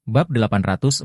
Bab 841.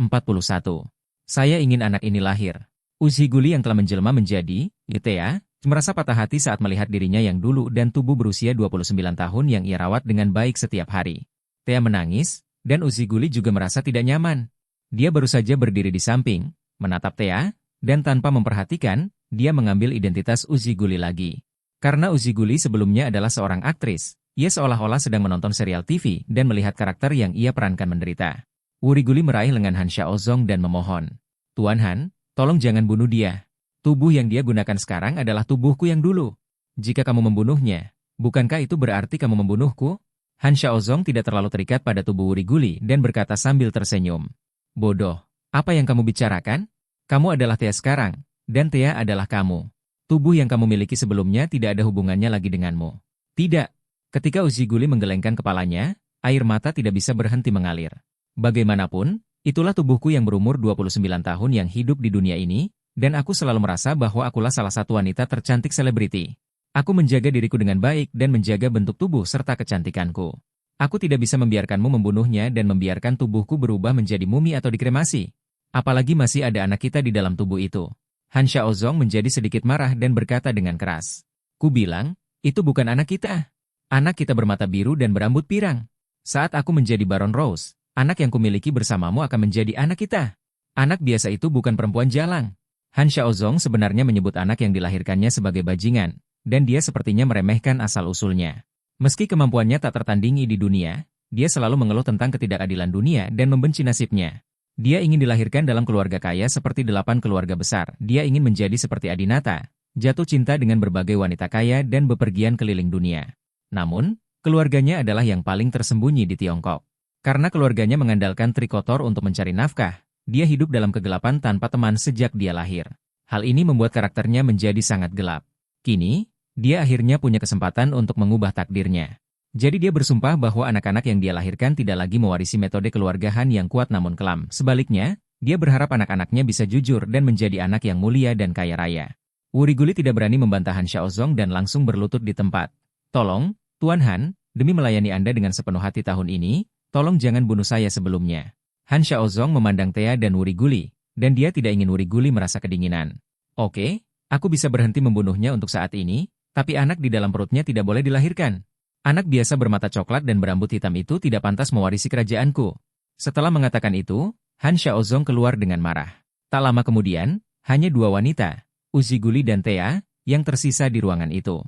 Saya ingin anak ini lahir. Uzhiguli yang telah menjelma menjadi, Thea, merasa patah hati saat melihat dirinya yang dulu dan tubuh berusia 29 tahun yang ia rawat dengan baik setiap hari. Thea menangis, dan Uzhiguli juga merasa tidak nyaman. Dia baru saja berdiri di samping, menatap Thea, dan tanpa memperhatikan, dia mengambil identitas Uzhiguli lagi. Karena Uzhiguli sebelumnya adalah seorang aktris, ia seolah-olah sedang menonton serial TV dan melihat karakter yang ia perankan menderita. Wuriguli meraih lengan Han Xiaozong dan memohon, "Tuan Han, tolong jangan bunuh dia. Tubuh yang dia gunakan sekarang adalah tubuhku yang dulu. Jika kamu membunuhnya, bukankah itu berarti kamu membunuhku?" Han Xiaozong tidak terlalu terikat pada tubuh Wuriguli dan berkata sambil tersenyum, "Bodoh, apa yang kamu bicarakan? Kamu adalah Thea sekarang, dan Thea adalah kamu. Tubuh yang kamu miliki sebelumnya tidak ada hubungannya lagi denganmu." Tidak. Ketika Uzhiguli menggelengkan kepalanya, air mata tidak bisa berhenti mengalir. Bagaimanapun, itulah tubuhku yang berumur 29 tahun yang hidup di dunia ini, dan aku selalu merasa bahwa akulah salah satu wanita tercantik selebriti. Aku menjaga diriku dengan baik dan menjaga bentuk tubuh serta kecantikanku. Aku tidak bisa membiarkanmu membunuhnya dan membiarkan tubuhku berubah menjadi mumi atau dikremasi. Apalagi masih ada anak kita di dalam tubuh itu. Han Xiaozong menjadi sedikit marah dan berkata dengan keras, "Ku bilang, itu bukan anak kita. Anak kita bermata biru dan berambut pirang. Saat aku menjadi Baron Rose, anak yang kumiliki bersamamu akan menjadi anak kita. Anak biasa itu bukan perempuan jalang." Han Xiaozong sebenarnya menyebut anak yang dilahirkannya sebagai bajingan, dan dia sepertinya meremehkan asal-usulnya. Meski kemampuannya tak tertandingi di dunia, dia selalu mengeluh tentang ketidakadilan dunia dan membenci nasibnya. Dia ingin dilahirkan dalam keluarga kaya seperti 8 keluarga besar. Dia ingin menjadi seperti Adinata, jatuh cinta dengan berbagai wanita kaya dan bepergian keliling dunia. Namun, keluarganya adalah yang paling tersembunyi di Tiongkok. Karena keluarganya mengandalkan trikotor untuk mencari nafkah, dia hidup dalam kegelapan tanpa teman sejak dia lahir. Hal ini membuat karakternya menjadi sangat gelap. Kini, dia akhirnya punya kesempatan untuk mengubah takdirnya. Jadi dia bersumpah bahwa anak-anak yang dia lahirkan tidak lagi mewarisi metode keluarga Han yang kuat namun kelam. Sebaliknya, dia berharap anak-anaknya bisa jujur dan menjadi anak yang mulia dan kaya raya. Wuriguli tidak berani membantah Han Xiaozong dan langsung berlutut di tempat. "Tolong, Tuan Han, demi melayani Anda dengan sepenuh hati tahun ini, tolong jangan bunuh saya sebelumnya." Han Xiaozong memandang Thea dan Wuriguli, dan dia tidak ingin Wuriguli merasa kedinginan. "Oke, aku bisa berhenti membunuhnya untuk saat ini, tapi anak di dalam perutnya tidak boleh dilahirkan. Anak biasa bermata coklat dan berambut hitam itu tidak pantas mewarisi kerajaanku." Setelah mengatakan itu, Han Xiaozong keluar dengan marah. Tak lama kemudian, hanya 2 wanita, Uzhiguli dan Thea, yang tersisa di ruangan itu.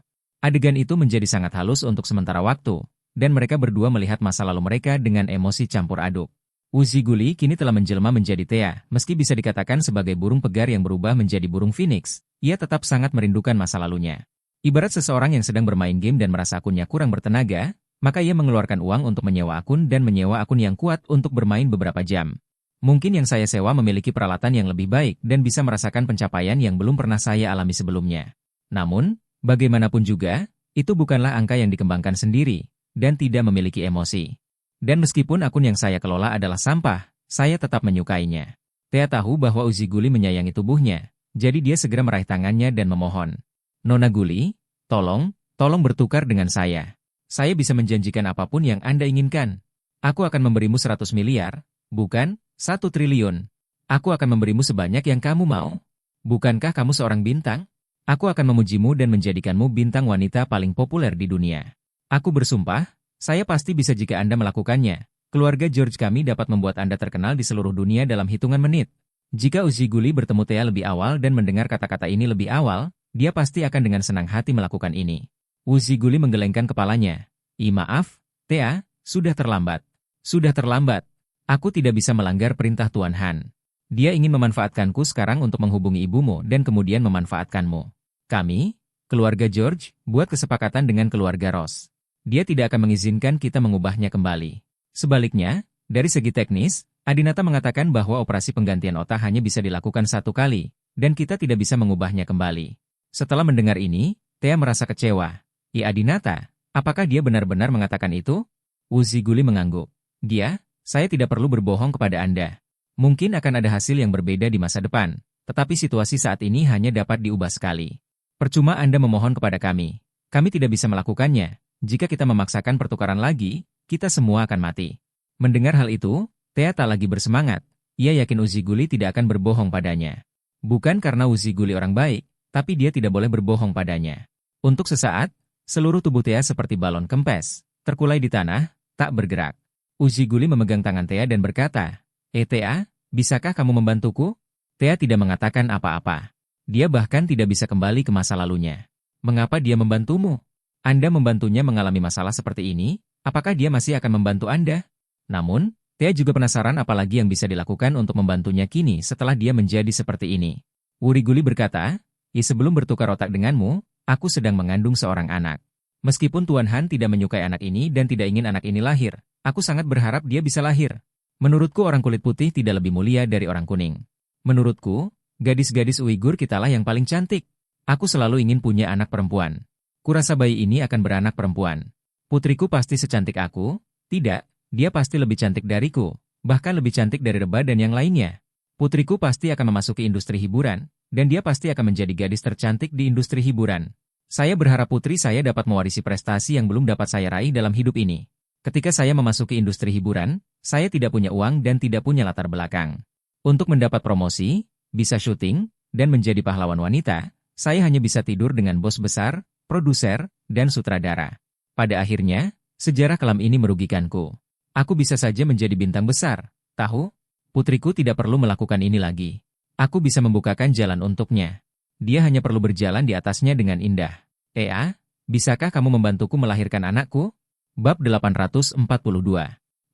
Adegan itu menjadi sangat halus untuk sementara waktu, dan mereka berdua melihat masa lalu mereka dengan emosi campur aduk. Uzhiguli kini telah menjelma menjadi Thea, meski bisa dikatakan sebagai burung pegar yang berubah menjadi burung phoenix, ia tetap sangat merindukan masa lalunya. Ibarat seseorang yang sedang bermain game dan merasa akunnya kurang bertenaga, maka ia mengeluarkan uang untuk menyewa akun dan menyewa akun yang kuat untuk bermain beberapa jam. Mungkin yang saya sewa memiliki peralatan yang lebih baik dan bisa merasakan pencapaian yang belum pernah saya alami sebelumnya. Namun, bagaimanapun juga, itu bukanlah angka yang dikembangkan sendiri, dan tidak memiliki emosi. Dan meskipun akun yang saya kelola adalah sampah, saya tetap menyukainya. Thea tahu bahwa Uzhiguli menyayangi tubuhnya, jadi dia segera meraih tangannya dan memohon, "Nona Guli, tolong bertukar dengan saya. Saya bisa menjanjikan apapun yang Anda inginkan. Aku akan memberimu 100 miliar, bukan 1 triliun. Aku akan memberimu sebanyak yang kamu mau. Bukankah kamu seorang bintang? Aku akan memujimu dan menjadikanmu bintang wanita paling populer di dunia. Aku bersumpah, saya pasti bisa jika Anda melakukannya. Keluarga George kami dapat membuat Anda terkenal di seluruh dunia dalam hitungan menit." Jika Uzhiguli bertemu Thea lebih awal dan mendengar kata-kata ini lebih awal, dia pasti akan dengan senang hati melakukan ini. Uzhiguli menggelengkan kepalanya. Maaf, Thea, sudah terlambat. Sudah terlambat. Aku tidak bisa melanggar perintah Tuan Han. Dia ingin memanfaatkanku sekarang untuk menghubungi ibumu dan kemudian memanfaatkanmu. Kami, keluarga George, buat kesepakatan dengan keluarga Ross. Dia tidak akan mengizinkan kita mengubahnya kembali. Sebaliknya, dari segi teknis, Adinata mengatakan bahwa operasi penggantian otak hanya bisa dilakukan 1 kali, dan kita tidak bisa mengubahnya kembali. Setelah mendengar ini, Thea merasa kecewa. Adinata, apakah dia benar-benar mengatakan itu?" Uzhiguli mengangguk. Saya tidak perlu berbohong kepada Anda. Mungkin akan ada hasil yang berbeda di masa depan, tetapi situasi saat ini hanya dapat diubah sekali. Percuma Anda memohon kepada kami. Kami tidak bisa melakukannya. Jika kita memaksakan pertukaran lagi, kita semua akan mati." Mendengar hal itu, Thea tak lagi bersemangat. Ia yakin Uziguli tidak akan berbohong padanya. Bukan karena Uziguli orang baik, tapi dia tidak boleh berbohong padanya. Untuk sesaat, seluruh tubuh Thea seperti balon kempes, terkulai di tanah, tak bergerak. Uziguli memegang tangan Thea dan berkata, Thea, bisakah kamu membantuku? Thea tidak mengatakan apa-apa. Dia bahkan tidak bisa kembali ke masa lalunya. Mengapa dia membantumu? Anda membantunya mengalami masalah seperti ini, apakah dia masih akan membantu Anda? Namun, Thea juga penasaran apalagi yang bisa dilakukan untuk membantunya kini setelah dia menjadi seperti ini. Wuriguli berkata, sebelum bertukar otak denganmu, aku sedang mengandung seorang anak. Meskipun Tuan Han tidak menyukai anak ini dan tidak ingin anak ini lahir, aku sangat berharap dia bisa lahir. Menurutku orang kulit putih tidak lebih mulia dari orang kuning. Menurutku, gadis-gadis Uighur kitalah yang paling cantik. Aku selalu ingin punya anak perempuan. Kurasa bayi ini akan beranak perempuan. Putriku pasti secantik aku? Tidak, dia pasti lebih cantik dariku, bahkan lebih cantik dari Reba dan yang lainnya. Putriku pasti akan memasuki industri hiburan, dan dia pasti akan menjadi gadis tercantik di industri hiburan. Saya berharap putri saya dapat mewarisi prestasi yang belum dapat saya raih dalam hidup ini. Ketika saya memasuki industri hiburan, saya tidak punya uang dan tidak punya latar belakang. Untuk mendapat promosi, bisa syuting, dan menjadi pahlawan wanita, saya hanya bisa tidur dengan bos besar, produser, dan sutradara. Pada akhirnya, sejarah kelam ini merugikanku. Aku bisa saja menjadi bintang besar, tahu? Putriku tidak perlu melakukan ini lagi. Aku bisa membukakan jalan untuknya. Dia hanya perlu berjalan di atasnya dengan indah. Bisakah kamu membantuku melahirkan anakku? Bab 842.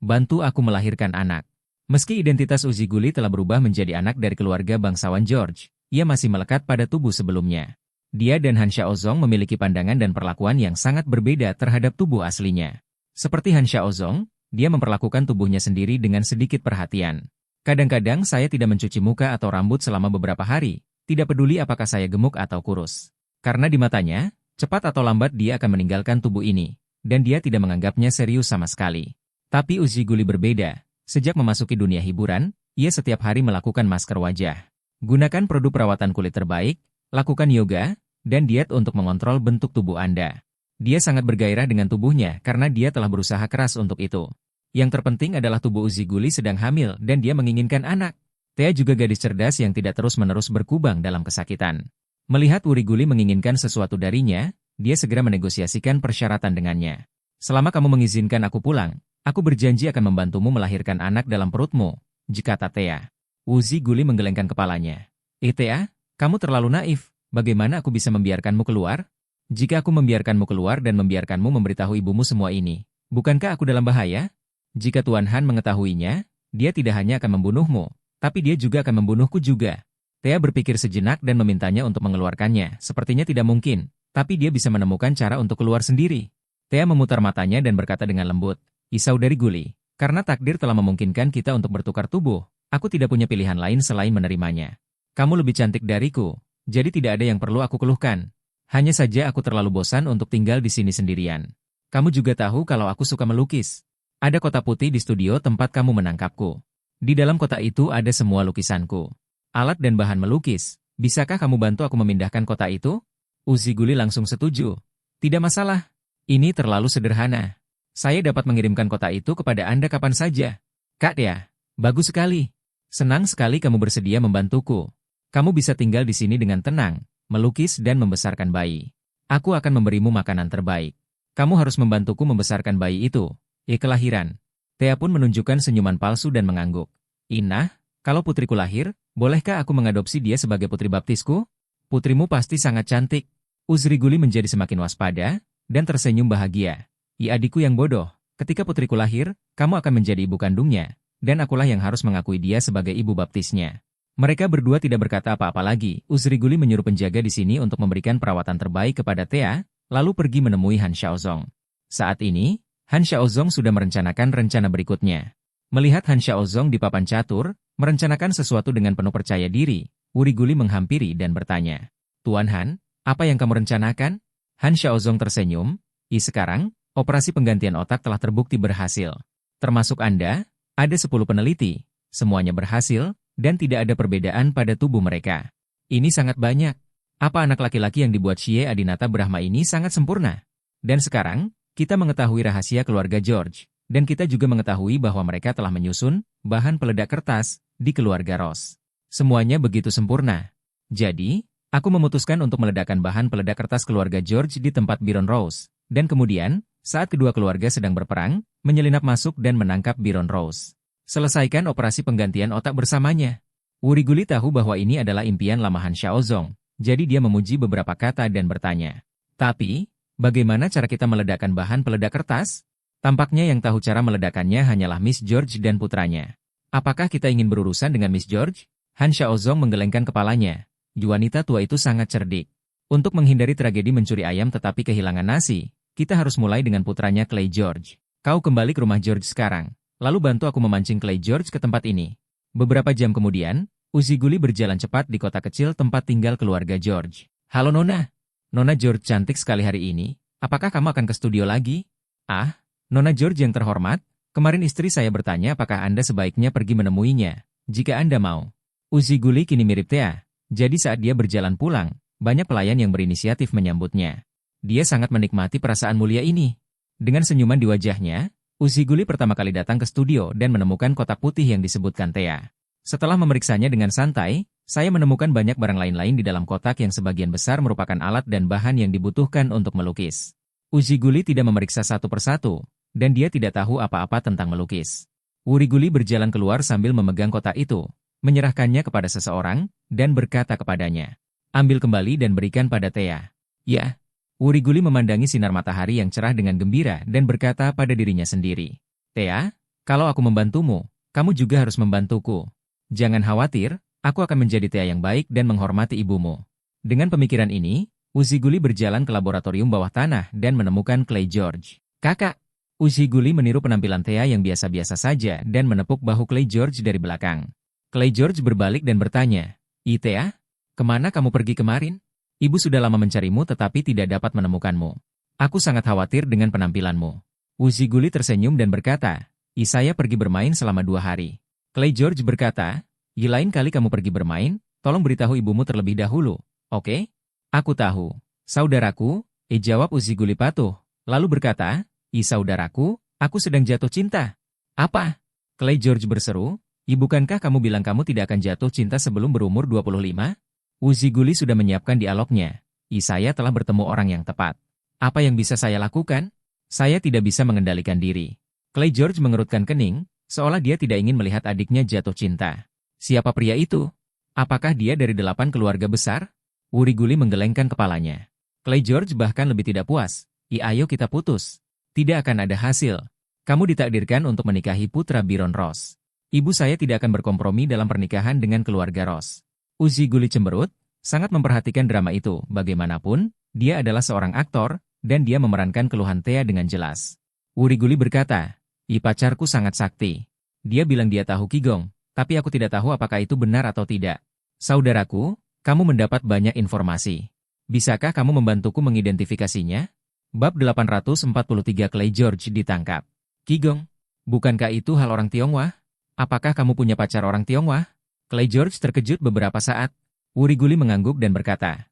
Bantu aku melahirkan anak. Meski identitas Uziguli telah berubah menjadi anak dari keluarga bangsawan George, ia masih melekat pada tubuh sebelumnya. Dia dan Han Xiaozong memiliki pandangan dan perlakuan yang sangat berbeda terhadap tubuh aslinya. Seperti Han Xiaozong, dia memperlakukan tubuhnya sendiri dengan sedikit perhatian. Kadang-kadang saya tidak mencuci muka atau rambut selama beberapa hari, tidak peduli apakah saya gemuk atau kurus. Karena di matanya, cepat atau lambat dia akan meninggalkan tubuh ini, dan dia tidak menganggapnya serius sama sekali. Tapi Uziguli berbeda. Sejak memasuki dunia hiburan, ia setiap hari melakukan masker wajah. Gunakan produk perawatan kulit terbaik, lakukan yoga, dan diet untuk mengontrol bentuk tubuh Anda. Dia sangat bergairah dengan tubuhnya karena dia telah berusaha keras untuk itu. Yang terpenting adalah tubuh Uziguli sedang hamil dan dia menginginkan anak. Thea juga gadis cerdas yang tidak terus-menerus berkubang dalam kesakitan. Melihat Wuriguli menginginkan sesuatu darinya, dia segera menegosiasikan persyaratan dengannya. Selama kamu mengizinkan aku pulang, aku berjanji akan membantumu melahirkan anak dalam perutmu, kata Thea. Uziguli menggelengkan kepalanya. Thea, kamu terlalu naif. Bagaimana aku bisa membiarkanmu keluar? Jika aku membiarkanmu keluar dan membiarkanmu memberitahu ibumu semua ini, bukankah aku dalam bahaya? Jika Tuan Han mengetahuinya, dia tidak hanya akan membunuhmu, tapi dia juga akan membunuhku juga. Thea berpikir sejenak dan memintanya untuk mengeluarkannya. Sepertinya tidak mungkin, tapi dia bisa menemukan cara untuk keluar sendiri. Thea memutar matanya dan berkata dengan lembut, Saudari Guli, karena takdir telah memungkinkan kita untuk bertukar tubuh, aku tidak punya pilihan lain selain menerimanya. Kamu lebih cantik dariku, jadi tidak ada yang perlu aku keluhkan. Hanya saja aku terlalu bosan untuk tinggal di sini sendirian. Kamu juga tahu kalau aku suka melukis. Ada kotak putih di studio tempat kamu menangkapku. Di dalam kotak itu ada semua lukisanku. Alat dan bahan melukis. Bisakah kamu bantu aku memindahkan kotak itu? Uziguli langsung setuju. Tidak masalah. Ini terlalu sederhana. Saya dapat mengirimkan kotak itu kepada Anda kapan saja. Kak Thea, bagus sekali. Senang sekali kamu bersedia membantuku. Kamu bisa tinggal di sini dengan tenang, melukis dan membesarkan bayi. Aku akan memberimu makanan terbaik. Kamu harus membantuku membesarkan bayi itu. Kelahiran. Thea pun menunjukkan senyuman palsu dan mengangguk. Inah, kalau putriku lahir, bolehkah aku mengadopsi dia sebagai putri baptisku? Putrimu pasti sangat cantik. Uziguli menjadi semakin waspada, dan tersenyum bahagia. Adikku yang bodoh, ketika putriku lahir, kamu akan menjadi ibu kandungnya, dan akulah yang harus mengakui dia sebagai ibu baptisnya. Mereka berdua tidak berkata apa-apa lagi. Uziguli menyuruh penjaga di sini untuk memberikan perawatan terbaik kepada Thea, lalu pergi menemui Han Xiaozong. Saat ini, Han Xiaozong sudah merencanakan rencana berikutnya. Melihat Han Xiaozong di papan catur, merencanakan sesuatu dengan penuh percaya diri, Wuriguli menghampiri dan bertanya, Tuan Han, apa yang kamu rencanakan? Han Xiaozong tersenyum, sekarang, operasi penggantian otak telah terbukti berhasil. Termasuk Anda, ada 10 peneliti, semuanya berhasil, dan tidak ada perbedaan pada tubuh mereka. Ini sangat banyak. Apa anak laki-laki yang dibuat Xie Adinata Brahma ini sangat sempurna? Dan sekarang, kita mengetahui rahasia keluarga George, Dan kita juga mengetahui bahwa mereka telah menyusun bahan peledak kertas di keluarga Ross. Semuanya begitu sempurna. Jadi, aku memutuskan untuk meledakkan bahan peledak kertas keluarga George di tempat Byron Ross. Dan kemudian, saat kedua keluarga sedang berperang, menyelinap masuk dan menangkap Byron Ross. Selesaikan operasi penggantian otak bersamanya. Wuriguli tahu bahwa ini adalah impian lama Han Xiaozong, jadi dia memuji beberapa kata dan bertanya. Tapi, bagaimana cara kita meledakkan bahan peledak kertas? Tampaknya yang tahu cara meledakkannya hanyalah Miss George dan putranya. Apakah kita ingin berurusan dengan Miss George? Han Xiaozong menggelengkan kepalanya. Wanita tua itu sangat cerdik. Untuk menghindari tragedi mencuri ayam tetapi kehilangan nasi, kita harus mulai dengan putranya Clay George. Kau kembali ke rumah George sekarang, lalu bantu aku memancing Clay George ke tempat ini. Beberapa jam kemudian, Uziguli berjalan cepat di kota kecil tempat tinggal keluarga George. Halo Nona. Nona George cantik sekali hari ini. Apakah kamu akan ke studio lagi? Ah, Nona George yang terhormat, kemarin istri saya bertanya apakah Anda sebaiknya pergi menemuinya, jika Anda mau. Uziguli kini mirip Thea, jadi saat dia berjalan pulang, banyak pelayan yang berinisiatif menyambutnya. Dia sangat menikmati perasaan mulia ini. Dengan senyuman di wajahnya, Uziguli pertama kali datang ke studio dan menemukan kotak putih yang disebutkan Thea. Setelah memeriksanya dengan santai, saya menemukan banyak barang lain-lain di dalam kotak yang sebagian besar merupakan alat dan bahan yang dibutuhkan untuk melukis. Uziguli tidak memeriksa satu persatu, dan dia tidak tahu apa-apa tentang melukis. Wuriguli berjalan keluar sambil memegang kotak itu, menyerahkannya kepada seseorang, dan berkata kepadanya, ambil kembali dan berikan pada Thea. Ya. Wuriguli memandangi sinar matahari yang cerah dengan gembira dan berkata pada dirinya sendiri, Thea, kalau aku membantumu, kamu juga harus membantuku. Jangan khawatir, aku akan menjadi Thea yang baik dan menghormati ibumu. Dengan pemikiran ini, Uziguli berjalan ke laboratorium bawah tanah dan menemukan Clay George. Kakak! Uziguli meniru penampilan Thea yang biasa-biasa saja dan menepuk bahu Clay George dari belakang. Clay George berbalik dan bertanya, Thea, kemana kamu pergi kemarin? Ibu sudah lama mencarimu tetapi tidak dapat menemukanmu. Aku sangat khawatir dengan penampilanmu. Uziguli tersenyum dan berkata, saya pergi bermain selama 2 hari. Clay George berkata, lain kali kamu pergi bermain, tolong beritahu ibumu terlebih dahulu, oke? Aku tahu. Saudaraku, jawab Uziguli patuh, lalu berkata, saudaraku, aku sedang jatuh cinta. Apa? Clay George berseru, bukankah kamu bilang kamu tidak akan jatuh cinta sebelum berumur 25? Uziguli sudah menyiapkan dialognya. Saya telah bertemu orang yang tepat. Apa yang bisa saya lakukan? Saya tidak bisa mengendalikan diri. Clay George mengerutkan kening, seolah dia tidak ingin melihat adiknya jatuh cinta. Siapa pria itu? Apakah dia dari 8 keluarga besar? Wuriguli menggelengkan kepalanya. Clay George bahkan lebih tidak puas. Ayo kita putus. Tidak akan ada hasil. Kamu ditakdirkan untuk menikahi putra Byron Ross. Ibu saya tidak akan berkompromi dalam pernikahan dengan keluarga Ross. Uziguli cemberut, sangat memperhatikan drama itu. Bagaimanapun, dia adalah seorang aktor, dan dia memerankan keluhan Thea dengan jelas. Wuriguli berkata, pacarku sangat sakti. Dia bilang dia tahu Qigong, tapi aku tidak tahu apakah itu benar atau tidak. Saudaraku, kamu mendapat banyak informasi. Bisakah kamu membantuku mengidentifikasinya? Bab 843 Clay George ditangkap. Qigong, bukankah itu hal orang Tionghoa? Apakah kamu punya pacar orang Tionghoa? Clay George terkejut beberapa saat. Wuriguli mengangguk dan berkata,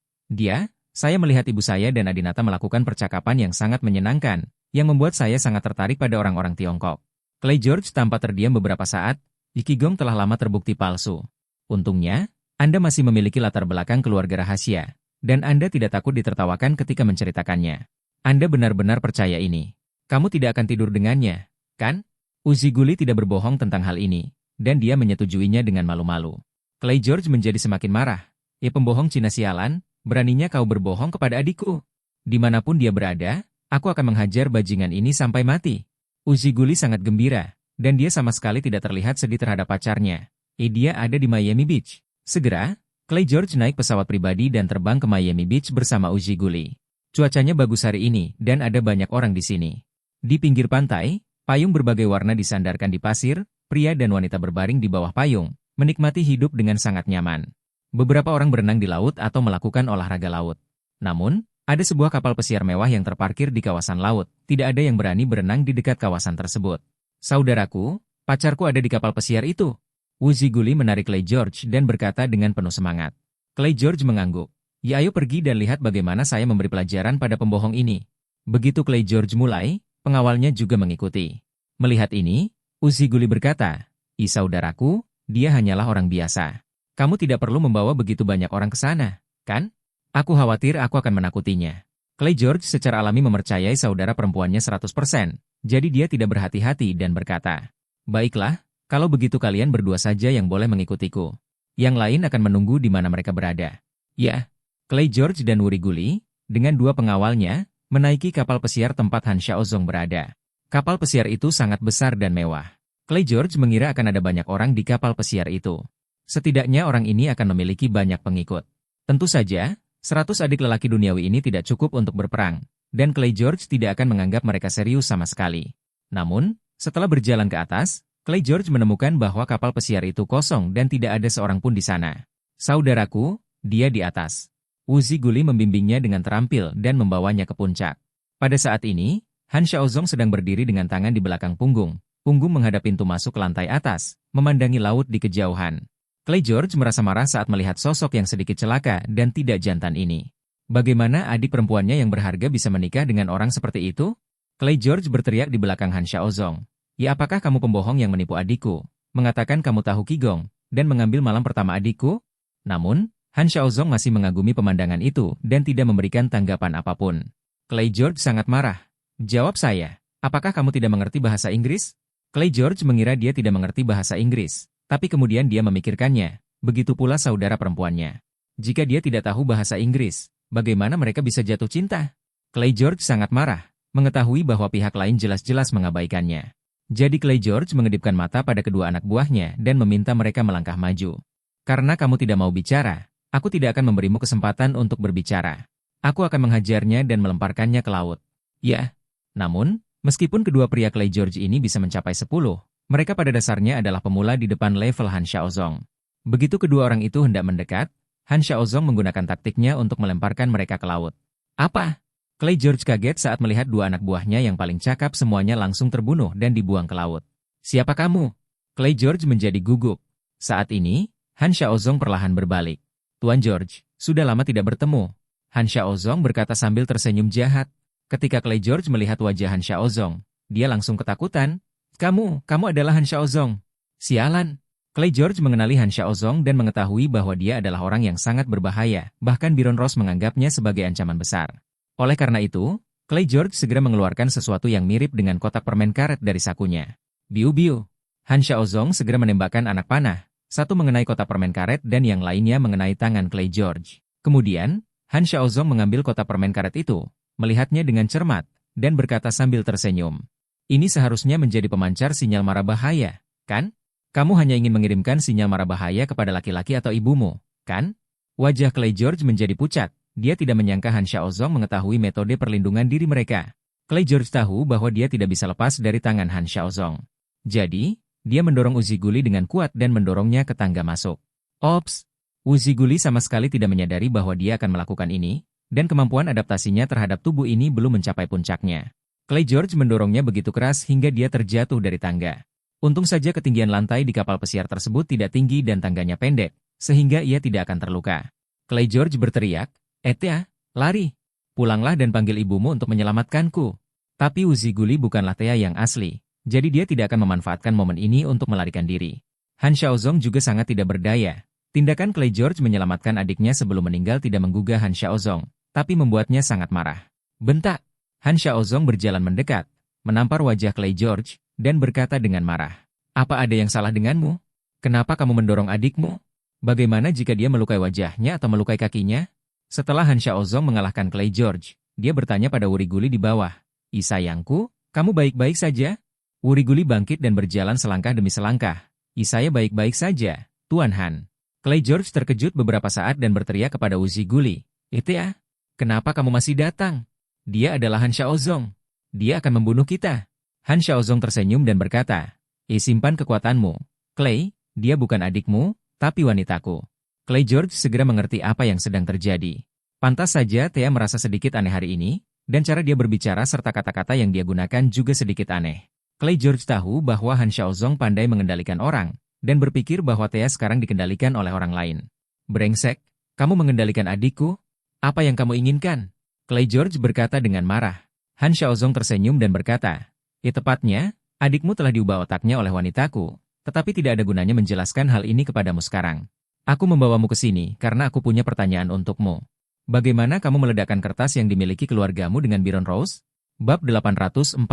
saya melihat ibu saya dan Adinata melakukan percakapan yang sangat menyenangkan, yang membuat saya sangat tertarik pada orang-orang Tiongkok. Clay George tampak terdiam beberapa saat. Qigong telah lama terbukti palsu. Untungnya, Anda masih memiliki latar belakang keluarga rahasia, dan Anda tidak takut ditertawakan ketika menceritakannya. Anda benar-benar percaya ini. Kamu tidak akan tidur dengannya, kan? Uziguli tidak berbohong tentang hal ini, dan dia menyetujuinya dengan malu-malu. Clay George menjadi semakin marah. Pembohong Cina sialan, beraninya kau berbohong kepada adikku. Dimanapun dia berada, aku akan menghajar bajingan ini sampai mati. Uziguli sangat gembira, dan dia sama sekali tidak terlihat sedih terhadap pacarnya. Dia ada di Miami Beach. Segera, Clay George naik pesawat pribadi dan terbang ke Miami Beach bersama Uziguli. Cuacanya bagus hari ini, dan ada banyak orang di sini. Di pinggir pantai, payung berbagai warna disandarkan di pasir, pria dan wanita berbaring di bawah payung, menikmati hidup dengan sangat nyaman. Beberapa orang berenang di laut atau melakukan olahraga laut. Namun, ada sebuah kapal pesiar mewah yang terparkir di kawasan laut, tidak ada yang berani berenang di dekat kawasan tersebut. Saudaraku, pacarku ada di kapal pesiar itu. Uziguli menarik Clay George dan berkata dengan penuh semangat. Clay George mengangguk. Ayo pergi dan lihat bagaimana saya memberi pelajaran pada pembohong ini. Begitu Clay George mulai, pengawalnya juga mengikuti. Melihat ini, Uziguli berkata, saudaraku, dia hanyalah orang biasa. Kamu tidak perlu membawa begitu banyak orang ke sana, kan? Aku khawatir aku akan menakutinya. Clay George secara alami mempercayai saudara perempuannya 100%, jadi dia tidak berhati-hati dan berkata, baiklah, kalau begitu kalian berdua saja yang boleh mengikutiku. Yang lain akan menunggu di mana mereka berada. Ya, Clay George dan Wuriguli, dengan dua pengawalnya, menaiki kapal pesiar tempat Han Xiaozong berada. Kapal pesiar itu sangat besar dan mewah. Clay George mengira akan ada banyak orang di kapal pesiar itu. Setidaknya orang ini akan memiliki banyak pengikut. Tentu saja, 100 adik lelaki duniawi ini tidak cukup untuk berperang, dan Clay George tidak akan menganggap mereka serius sama sekali. Namun, setelah berjalan ke atas, Clay George menemukan bahwa kapal pesiar itu kosong dan tidak ada seorang pun di sana. Saudaraku, dia di atas. Uziguli membimbingnya dengan terampil dan membawanya ke puncak. Pada saat ini, Han Xiaozong sedang berdiri dengan tangan di belakang punggung menghadap pintu masuk ke lantai atas, memandangi laut di kejauhan. Clay George merasa marah saat melihat sosok yang sedikit celaka dan tidak jantan ini. Bagaimana adik perempuannya yang berharga bisa menikah dengan orang seperti itu? Clay George berteriak di belakang Han Xiaozong. Ya, apakah kamu pembohong yang menipu adikku? Mengatakan kamu tahu Qigong, dan mengambil malam pertama adikku? Namun, Han Xiaozong masih mengagumi pemandangan itu dan tidak memberikan tanggapan apapun. Clay George sangat marah. Jawab saya, apakah kamu tidak mengerti bahasa Inggris? Clay George mengira dia tidak mengerti bahasa Inggris. Tapi kemudian dia memikirkannya, begitu pula saudara perempuannya. Jika dia tidak tahu bahasa Inggris, bagaimana mereka bisa jatuh cinta? Clay George sangat marah, mengetahui bahwa pihak lain jelas-jelas mengabaikannya. Jadi Clay George mengedipkan mata pada kedua anak buahnya dan meminta mereka melangkah maju. Karena kamu tidak mau bicara, aku tidak akan memberimu kesempatan untuk berbicara. Aku akan menghajarnya dan melemparkannya ke laut. Ya, namun, meskipun kedua pria Clay George ini bisa mencapai 10, mereka pada dasarnya adalah pemula di depan level Han Xiaozong. Begitu kedua orang itu hendak mendekat, Han Xiaozong menggunakan taktiknya untuk melemparkan mereka ke laut. Apa? Clay George kaget saat melihat dua anak buahnya yang paling cakap semuanya langsung terbunuh dan dibuang ke laut. Siapa kamu? Clay George menjadi gugup. Saat ini, Han Xiaozong perlahan berbalik. Tuan George, sudah lama tidak bertemu. Han Xiaozong berkata sambil tersenyum jahat. Ketika Clay George melihat wajah Han Xiaozong, dia langsung ketakutan. Kamu adalah Han Xiaozong. Sialan. Clay George mengenali Han Xiaozong dan mengetahui bahwa dia adalah orang yang sangat berbahaya, bahkan Baron Ross menganggapnya sebagai ancaman besar. Oleh karena itu, Clay George segera mengeluarkan sesuatu yang mirip dengan kotak permen karet dari sakunya. Biu-biu. Han Xiaozong segera menembakkan anak panah, satu mengenai kotak permen karet dan yang lainnya mengenai tangan Clay George. Kemudian, Han Xiaozong mengambil kotak permen karet itu, melihatnya dengan cermat, dan berkata sambil tersenyum. Ini seharusnya menjadi pemancar sinyal mara bahaya, kan? Kamu hanya ingin mengirimkan sinyal mara bahaya kepada laki-laki atau ibumu, kan? Wajah Clay George menjadi pucat. Dia tidak menyangka Han Xiaozong mengetahui metode perlindungan diri mereka. Clay George tahu bahwa dia tidak bisa lepas dari tangan Han Xiaozong. Jadi, dia mendorong Uziguli dengan kuat dan mendorongnya ke tangga masuk. Ops! Uziguli sama sekali tidak menyadari bahwa dia akan melakukan ini, dan kemampuan adaptasinya terhadap tubuh ini belum mencapai puncaknya. Clay George mendorongnya begitu keras hingga dia terjatuh dari tangga. Untung saja ketinggian lantai di kapal pesiar tersebut tidak tinggi dan tangganya pendek, sehingga ia tidak akan terluka. Clay George berteriak, Thea, lari! Pulanglah dan panggil ibumu untuk menyelamatkanku. Tapi Uziguli bukanlah Thea yang asli, jadi dia tidak akan memanfaatkan momen ini untuk melarikan diri. Han Xiaozong juga sangat tidak berdaya. Tindakan Clay George menyelamatkan adiknya sebelum meninggal tidak menggugah Han Xiaozong, tapi membuatnya sangat marah. Bentak! Han Xiaozong berjalan mendekat, menampar wajah Clay George, dan berkata dengan marah. Apa ada yang salah denganmu? Kenapa kamu mendorong adikmu? Bagaimana jika dia melukai wajahnya atau melukai kakinya? Setelah Han Xiaozong mengalahkan Clay George, dia bertanya pada Wuriguli di bawah. Sayangku, kamu baik-baik saja? Wuriguli bangkit dan berjalan selangkah demi selangkah. Saya baik-baik saja, Tuan Han. Clay George terkejut beberapa saat dan berteriak kepada Uziguli. Thea, kenapa kamu masih datang? Dia adalah Han Xiaozong. Dia akan membunuh kita. Han Xiaozong tersenyum dan berkata, simpan kekuatanmu. Clay, dia bukan adikmu, tapi wanitaku. Clay George segera mengerti apa yang sedang terjadi. Pantas saja Thea merasa sedikit aneh hari ini, dan cara dia berbicara serta kata-kata yang dia gunakan juga sedikit aneh. Clay George tahu bahwa Han Xiaozong pandai mengendalikan orang, dan berpikir bahwa Thea sekarang dikendalikan oleh orang lain. Brengsek, kamu mengendalikan adikku? Apa yang kamu inginkan? Clay George berkata dengan marah. Han Xiaozong tersenyum dan berkata, tepatnya, Adikmu telah diubah otaknya oleh wanitaku, tetapi tidak ada gunanya menjelaskan hal ini kepadamu sekarang. Aku membawamu ke sini karena aku punya pertanyaan untukmu. Bagaimana kamu meledakkan kertas yang dimiliki keluargamu dengan Byron Rose? Bab 844.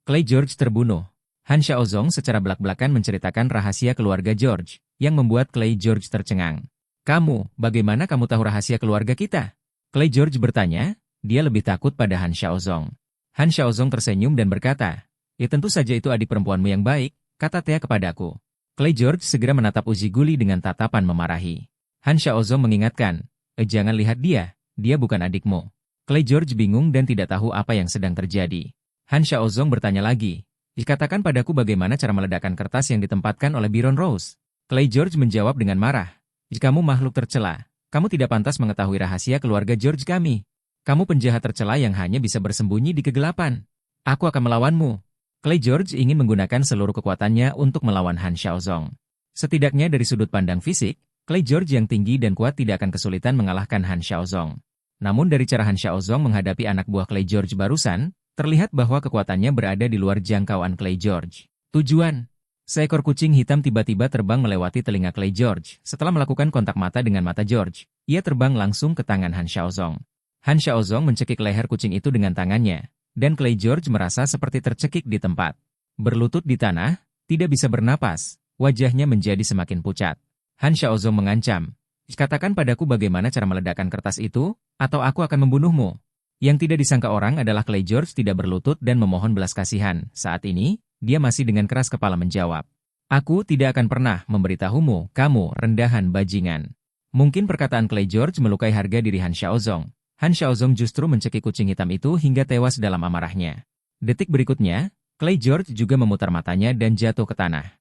Clay George terbunuh. Han Xiaozong secara belak-belakan menceritakan rahasia keluarga George, yang membuat Clay George tercengang. Kamu, bagaimana kamu tahu rahasia keluarga kita? Clay George bertanya, dia lebih takut pada Han Xiaozong. Han Xiaozong tersenyum dan berkata, "Ya tentu saja itu adik perempuanmu yang baik," kata Thea kepadaku. Clay George segera menatap Uzi Guli dengan tatapan memarahi. Han Xiaozong mengingatkan, Jangan lihat dia bukan adikmu." Clay George bingung dan tidak tahu apa yang sedang terjadi. Han Xiaozong bertanya lagi, "Katakan padaku bagaimana cara meledakkan kertas yang ditempatkan oleh Byron Rose." Clay George menjawab dengan marah, "Kamu makhluk tercela. Kamu tidak pantas mengetahui rahasia keluarga George kami. Kamu penjahat tercela yang hanya bisa bersembunyi di kegelapan. Aku akan melawanmu." Clay George ingin menggunakan seluruh kekuatannya untuk melawan Han Xiaozong. Setidaknya dari sudut pandang fisik, Clay George yang tinggi dan kuat tidak akan kesulitan mengalahkan Han Xiaozong. Namun dari cara Han Xiaozong menghadapi anak buah Clay George barusan, terlihat bahwa kekuatannya berada di luar jangkauan Clay George. Tujuan. Seekor kucing hitam tiba-tiba terbang melewati telinga Clay George. Setelah melakukan kontak mata dengan mata George, ia terbang langsung ke tangan Han Xiaozong. Han Xiaozong mencekik leher kucing itu dengan tangannya, dan Clay George merasa seperti tercekik di tempat. Berlutut di tanah, tidak bisa bernapas, wajahnya menjadi semakin pucat. Han Xiaozong mengancam, "Katakan padaku bagaimana cara meledakkan kertas itu, atau aku akan membunuhmu." Yang tidak disangka orang adalah Clay George tidak berlutut dan memohon belas kasihan. Saat ini, dia masih dengan keras kepala menjawab, "Aku tidak akan pernah memberitahumu, kamu rendahan bajingan." Mungkin perkataan Clay George melukai harga diri Han Xiaozong. Han Xiaozong justru mencekik kucing hitam itu hingga tewas dalam amarahnya. Detik berikutnya, Clay George juga memutar matanya dan jatuh ke tanah.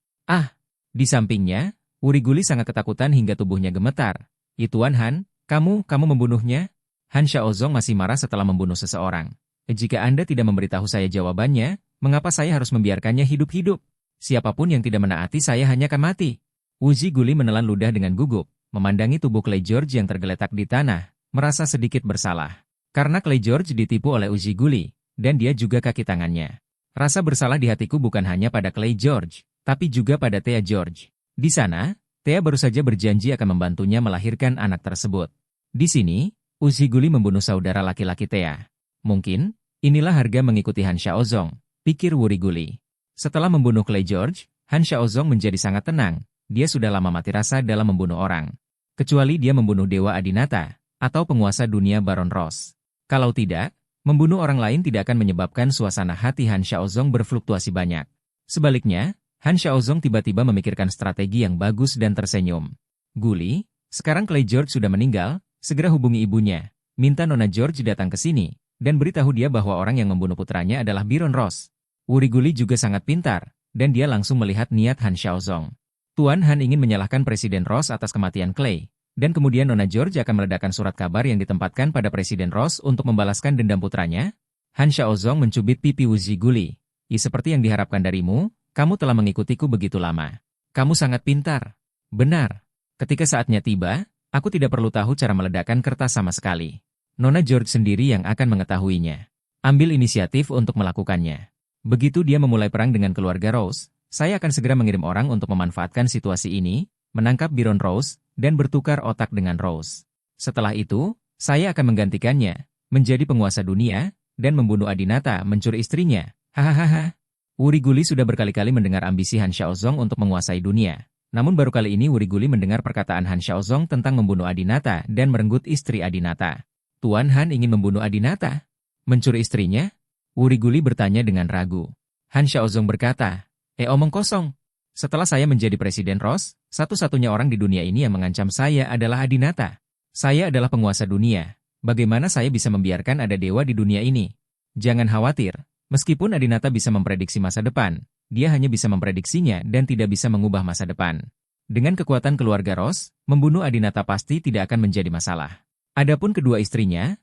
Di sampingnya, Wuri Guli sangat ketakutan hingga tubuhnya gemetar. "Tuan Han, kamu membunuhnya?" Han Xiaozong masih marah setelah membunuh seseorang. "Jika Anda tidak memberitahu saya jawabannya, mengapa saya harus membiarkannya hidup-hidup? Siapapun yang tidak menaati saya hanya akan mati." Uzi Guli menelan ludah dengan gugup, memandangi tubuh Clay George yang tergeletak di tanah, merasa sedikit bersalah. Karena Clay George ditipu oleh Uzi Guli, dan dia juga kaki tangannya. Rasa bersalah di hatiku bukan hanya pada Clay George, tapi juga pada Thea George. Di sana, Thea baru saja berjanji akan membantunya melahirkan anak tersebut. Di sini, Uzi Guli membunuh saudara laki-laki Thea. Mungkin, inilah harga mengikuti Han Xiaozong, pikir Wuri Guli. Setelah membunuh Clay George, Han Xiaozong menjadi sangat tenang. Dia sudah lama mati rasa dalam membunuh orang. Kecuali dia membunuh Dewa Adinata, atau penguasa dunia Baron Rose. Kalau tidak, membunuh orang lain tidak akan menyebabkan suasana hati Han Xiaozong berfluktuasi banyak. Sebaliknya, Han Xiaozong tiba-tiba memikirkan strategi yang bagus dan tersenyum. "Guli, sekarang Clay George sudah meninggal, segera hubungi ibunya. Minta Nona George datang ke sini, dan beritahu dia bahwa orang yang membunuh putranya adalah Byron Rose." Wuri Guli juga sangat pintar, dan dia langsung melihat niat Han Xiaozong. Tuan Han ingin menyalahkan Presiden Rose atas kematian Clay, dan kemudian Nona George akan meledakkan surat kabar yang ditempatkan pada Presiden Rose untuk membalaskan dendam putranya. Han Xiaozong mencubit pipi Uzi Guli. "Seperti yang diharapkan darimu, kamu telah mengikutiku begitu lama. Kamu sangat pintar." "Benar. Ketika saatnya tiba, aku tidak perlu tahu cara meledakkan kertas sama sekali. Nona George sendiri yang akan mengetahuinya. Ambil inisiatif untuk melakukannya. Begitu dia memulai perang dengan keluarga Rose, saya akan segera mengirim orang untuk memanfaatkan situasi ini, menangkap Byron Rose, dan bertukar otak dengan Rose. Setelah itu, saya akan menggantikannya, menjadi penguasa dunia, dan membunuh Adinata mencuri istrinya. Hahaha." Wuri Guli sudah berkali-kali mendengar ambisi Han Xiaozong untuk menguasai dunia. Namun baru kali ini Wuri Guli mendengar perkataan Han Xiaozong tentang membunuh Adinata dan merenggut istri Adinata. "Tuan Han ingin membunuh Adinata? Mencuri istrinya?" Wuri Guli bertanya dengan ragu. Han Xiaozong berkata, Omong kosong. Setelah saya menjadi Presiden Rose, satu-satunya orang di dunia ini yang mengancam saya adalah Adinata. Saya adalah penguasa dunia. Bagaimana saya bisa membiarkan ada dewa di dunia ini? Jangan khawatir. Meskipun Adinata bisa memprediksi masa depan, dia hanya bisa memprediksinya dan tidak bisa mengubah masa depan. Dengan kekuatan keluarga Rose, membunuh Adinata pasti tidak akan menjadi masalah. Adapun kedua istrinya,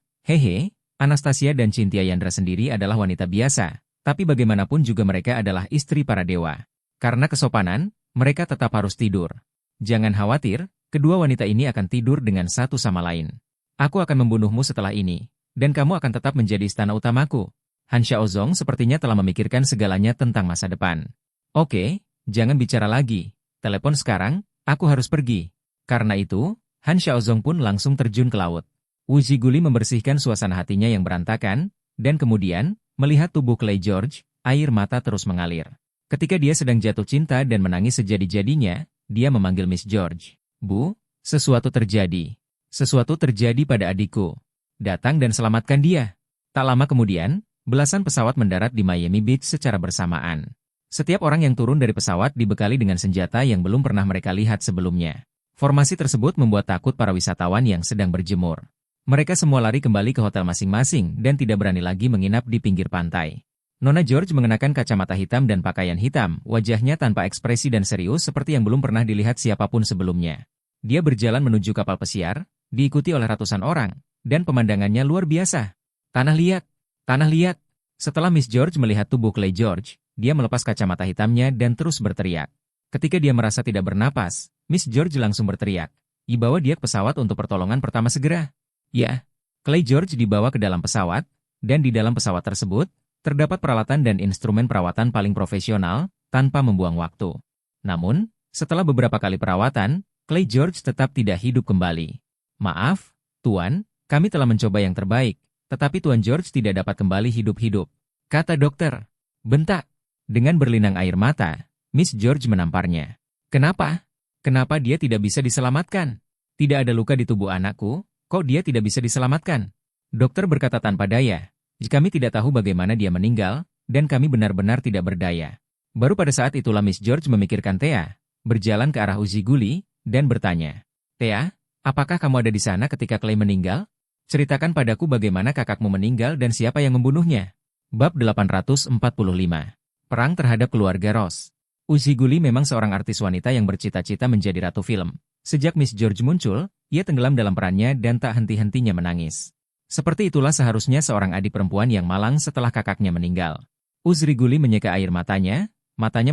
Anastasia dan Cynthia Yandra sendiri adalah wanita biasa, tapi bagaimanapun juga mereka adalah istri para dewa. Karena kesopanan, mereka tetap harus tidur. Jangan khawatir, kedua wanita ini akan tidur dengan satu sama lain. Aku akan membunuhmu setelah ini, dan kamu akan tetap menjadi istana utamaku. Han Xiaozong sepertinya telah memikirkan segalanya tentang masa depan. Oke, jangan bicara lagi. Telepon sekarang, aku harus pergi. Karena itu, Han Xiaozong pun langsung terjun ke laut. Wu Zhiguli membersihkan suasana hatinya yang berantakan, dan kemudian, melihat tubuh Clay George, air mata terus mengalir. Ketika dia sedang jatuh cinta dan menangis sejadi-jadinya, dia memanggil Miss George. Bu, sesuatu terjadi. Sesuatu terjadi pada adikku. Datang dan selamatkan dia. Tak lama kemudian, belasan pesawat mendarat di Miami Beach secara bersamaan. Setiap orang yang turun dari pesawat dibekali dengan senjata yang belum pernah mereka lihat sebelumnya. Formasi tersebut membuat takut para wisatawan yang sedang berjemur. Mereka semua lari kembali ke hotel masing-masing dan tidak berani lagi menginap di pinggir pantai. Nona George mengenakan kacamata hitam dan pakaian hitam, wajahnya tanpa ekspresi dan serius seperti yang belum pernah dilihat siapapun sebelumnya. Dia berjalan menuju kapal pesiar, diikuti oleh ratusan orang, dan pemandangannya luar biasa. Tanah liat! Tanah liat! Setelah Miss George melihat tubuh Clay George, dia melepas kacamata hitamnya dan terus berteriak. Ketika dia merasa tidak bernapas, Miss George langsung berteriak. Dibawa dia ke pesawat untuk pertolongan pertama segera. Ya, Clay George dibawa ke dalam pesawat, dan di dalam pesawat tersebut, terdapat peralatan dan instrumen perawatan paling profesional, tanpa membuang waktu. Namun, setelah beberapa kali perawatan, Clay George tetap tidak hidup kembali. Maaf, Tuan, kami telah mencoba yang terbaik, tetapi Tuan George tidak dapat kembali hidup-hidup, kata dokter. Bentak. Dengan berlinang air mata, Miss George menamparnya. Kenapa? Kenapa dia tidak bisa diselamatkan? Tidak ada luka di tubuh anakku. Kok dia tidak bisa diselamatkan? Dokter berkata tanpa daya. Kami tidak tahu bagaimana dia meninggal, dan kami benar-benar tidak berdaya. Baru pada saat itulah Miss George memikirkan Thea, berjalan ke arah Uziguli, dan bertanya. Thea, apakah kamu ada di sana ketika Clay meninggal? Ceritakan padaku bagaimana kakakmu meninggal dan siapa yang membunuhnya. Bab 845. Perang terhadap keluarga Ross. Uziguli memang seorang artis wanita yang bercita-cita menjadi ratu film. Sejak Miss George muncul, ia tenggelam dalam perannya dan tak henti-hentinya menangis. Seperti itulah seharusnya seorang adik perempuan yang malang setelah kakaknya meninggal. Uziguli menyeka air matanya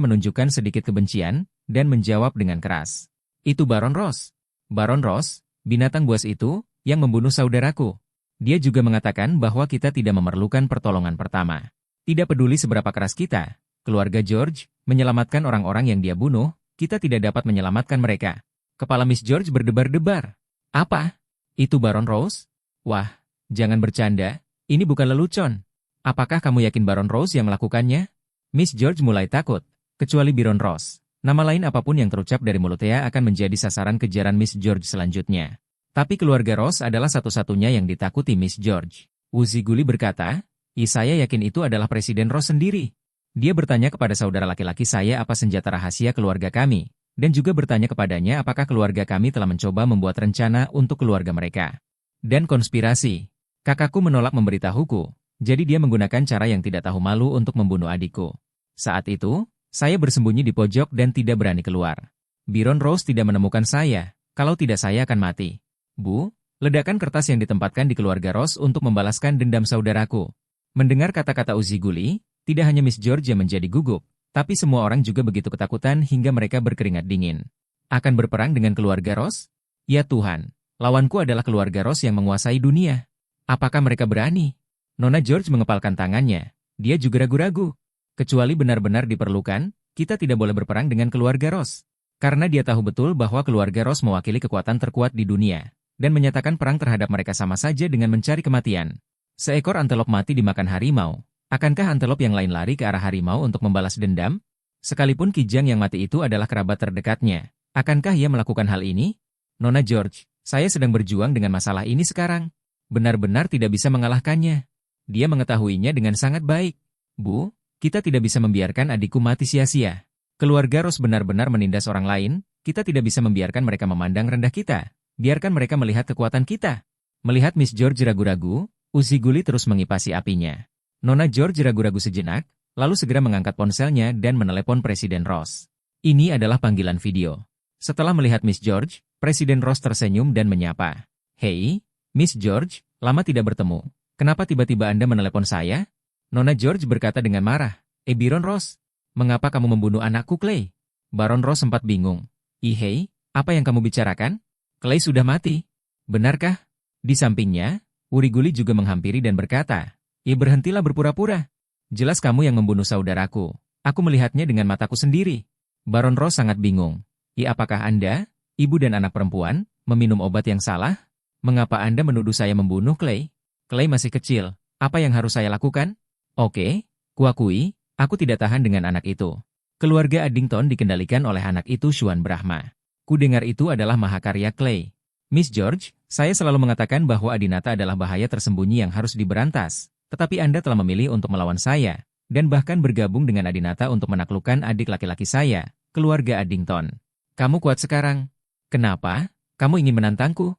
menunjukkan sedikit kebencian, dan menjawab dengan keras. Itu Baron Ross. Baron Ross, binatang buas itu, yang membunuh saudaraku. Dia juga mengatakan bahwa kita tidak memerlukan pertolongan pertama. Tidak peduli seberapa keras kita, keluarga George, menyelamatkan orang-orang yang dia bunuh, kita tidak dapat menyelamatkan mereka. Kepala Miss George berdebar-debar. Apa? Itu Baron Ross? Wah, jangan bercanda, ini bukan lelucon. Apakah kamu yakin Baron Ross yang melakukannya? Miss George mulai takut, kecuali Baron Ross. Nama lain apapun yang terucap dari mulut Thea akan menjadi sasaran kejaran Miss George selanjutnya. Tapi keluarga Ross adalah satu-satunya yang ditakuti Miss George. Uziguli berkata, saya yakin itu adalah Presiden Ross sendiri. Dia bertanya kepada saudara laki-laki saya apa senjata rahasia keluarga kami. Dan juga bertanya kepadanya apakah keluarga kami telah mencoba membuat rencana untuk keluarga mereka. Dan konspirasi. Kakakku menolak memberitahuku, jadi dia menggunakan cara yang tidak tahu malu untuk membunuh adikku. Saat itu, saya bersembunyi di pojok dan tidak berani keluar. Baron Ross tidak menemukan saya, kalau tidak saya akan mati. Bu, ledakan kertas yang ditempatkan di keluarga Ross untuk membalaskan dendam saudaraku. Mendengar kata-kata Uziguli, tidak hanya Miss George yang menjadi gugup, tapi semua orang juga begitu ketakutan hingga mereka berkeringat dingin. Akan berperang dengan keluarga Ross? Ya Tuhan, lawanku adalah keluarga Ross yang menguasai dunia. Apakah mereka berani? Nona George mengepalkan tangannya. Dia juga ragu-ragu. Kecuali benar-benar diperlukan, kita tidak boleh berperang dengan keluarga Ross. Karena dia tahu betul bahwa keluarga Ross mewakili kekuatan terkuat di dunia, dan menyatakan perang terhadap mereka sama saja dengan mencari kematian. Seekor antelop mati dimakan harimau. Akankah antelop yang lain lari ke arah harimau untuk membalas dendam? Sekalipun Kijang yang mati itu adalah kerabat terdekatnya, akankah ia melakukan hal ini? Nona George, saya sedang berjuang dengan masalah ini sekarang. Benar-benar tidak bisa mengalahkannya. Dia mengetahuinya dengan sangat baik. Bu, kita tidak bisa membiarkan adikku mati sia-sia. Keluarga Ross benar-benar menindas orang lain, kita tidak bisa membiarkan mereka memandang rendah kita. Biarkan mereka melihat kekuatan kita. Melihat Miss George ragu-ragu, Uziguli terus mengipasi apinya. Nona George ragu-ragu sejenak, lalu segera mengangkat ponselnya dan menelepon Presiden Ross. Ini adalah panggilan video. Setelah melihat Miss George, Presiden Ross tersenyum dan menyapa. Hei, Miss George, lama tidak bertemu. Kenapa tiba-tiba Anda menelepon saya? Nona George berkata dengan marah. Baron Ross, mengapa kamu membunuh anakku Clay? Baron Ross sempat bingung. Hei, apa yang kamu bicarakan? Clay sudah mati. Benarkah? Di sampingnya, Uriguli juga menghampiri dan berkata, Berhentilah berpura-pura. Jelas kamu yang membunuh saudaraku. Aku melihatnya dengan mataku sendiri. Baron Ross sangat bingung. Apakah Anda, ibu dan anak perempuan, meminum obat yang salah? Mengapa Anda menuduh saya membunuh Clay? Clay masih kecil. Apa yang harus saya lakukan? Oke, kuakui, aku tidak tahan dengan anak itu. Keluarga Addington dikendalikan oleh anak itu Xuan Brahma. Kudengar itu adalah mahakarya Clay. Miss George, saya selalu mengatakan bahwa Adinata adalah bahaya tersembunyi yang harus diberantas. Tetapi Anda telah memilih untuk melawan saya, dan bahkan bergabung dengan Adinata untuk menaklukkan adik laki-laki saya, keluarga Addington. Kamu kuat sekarang. Kenapa? Kamu ingin menantangku?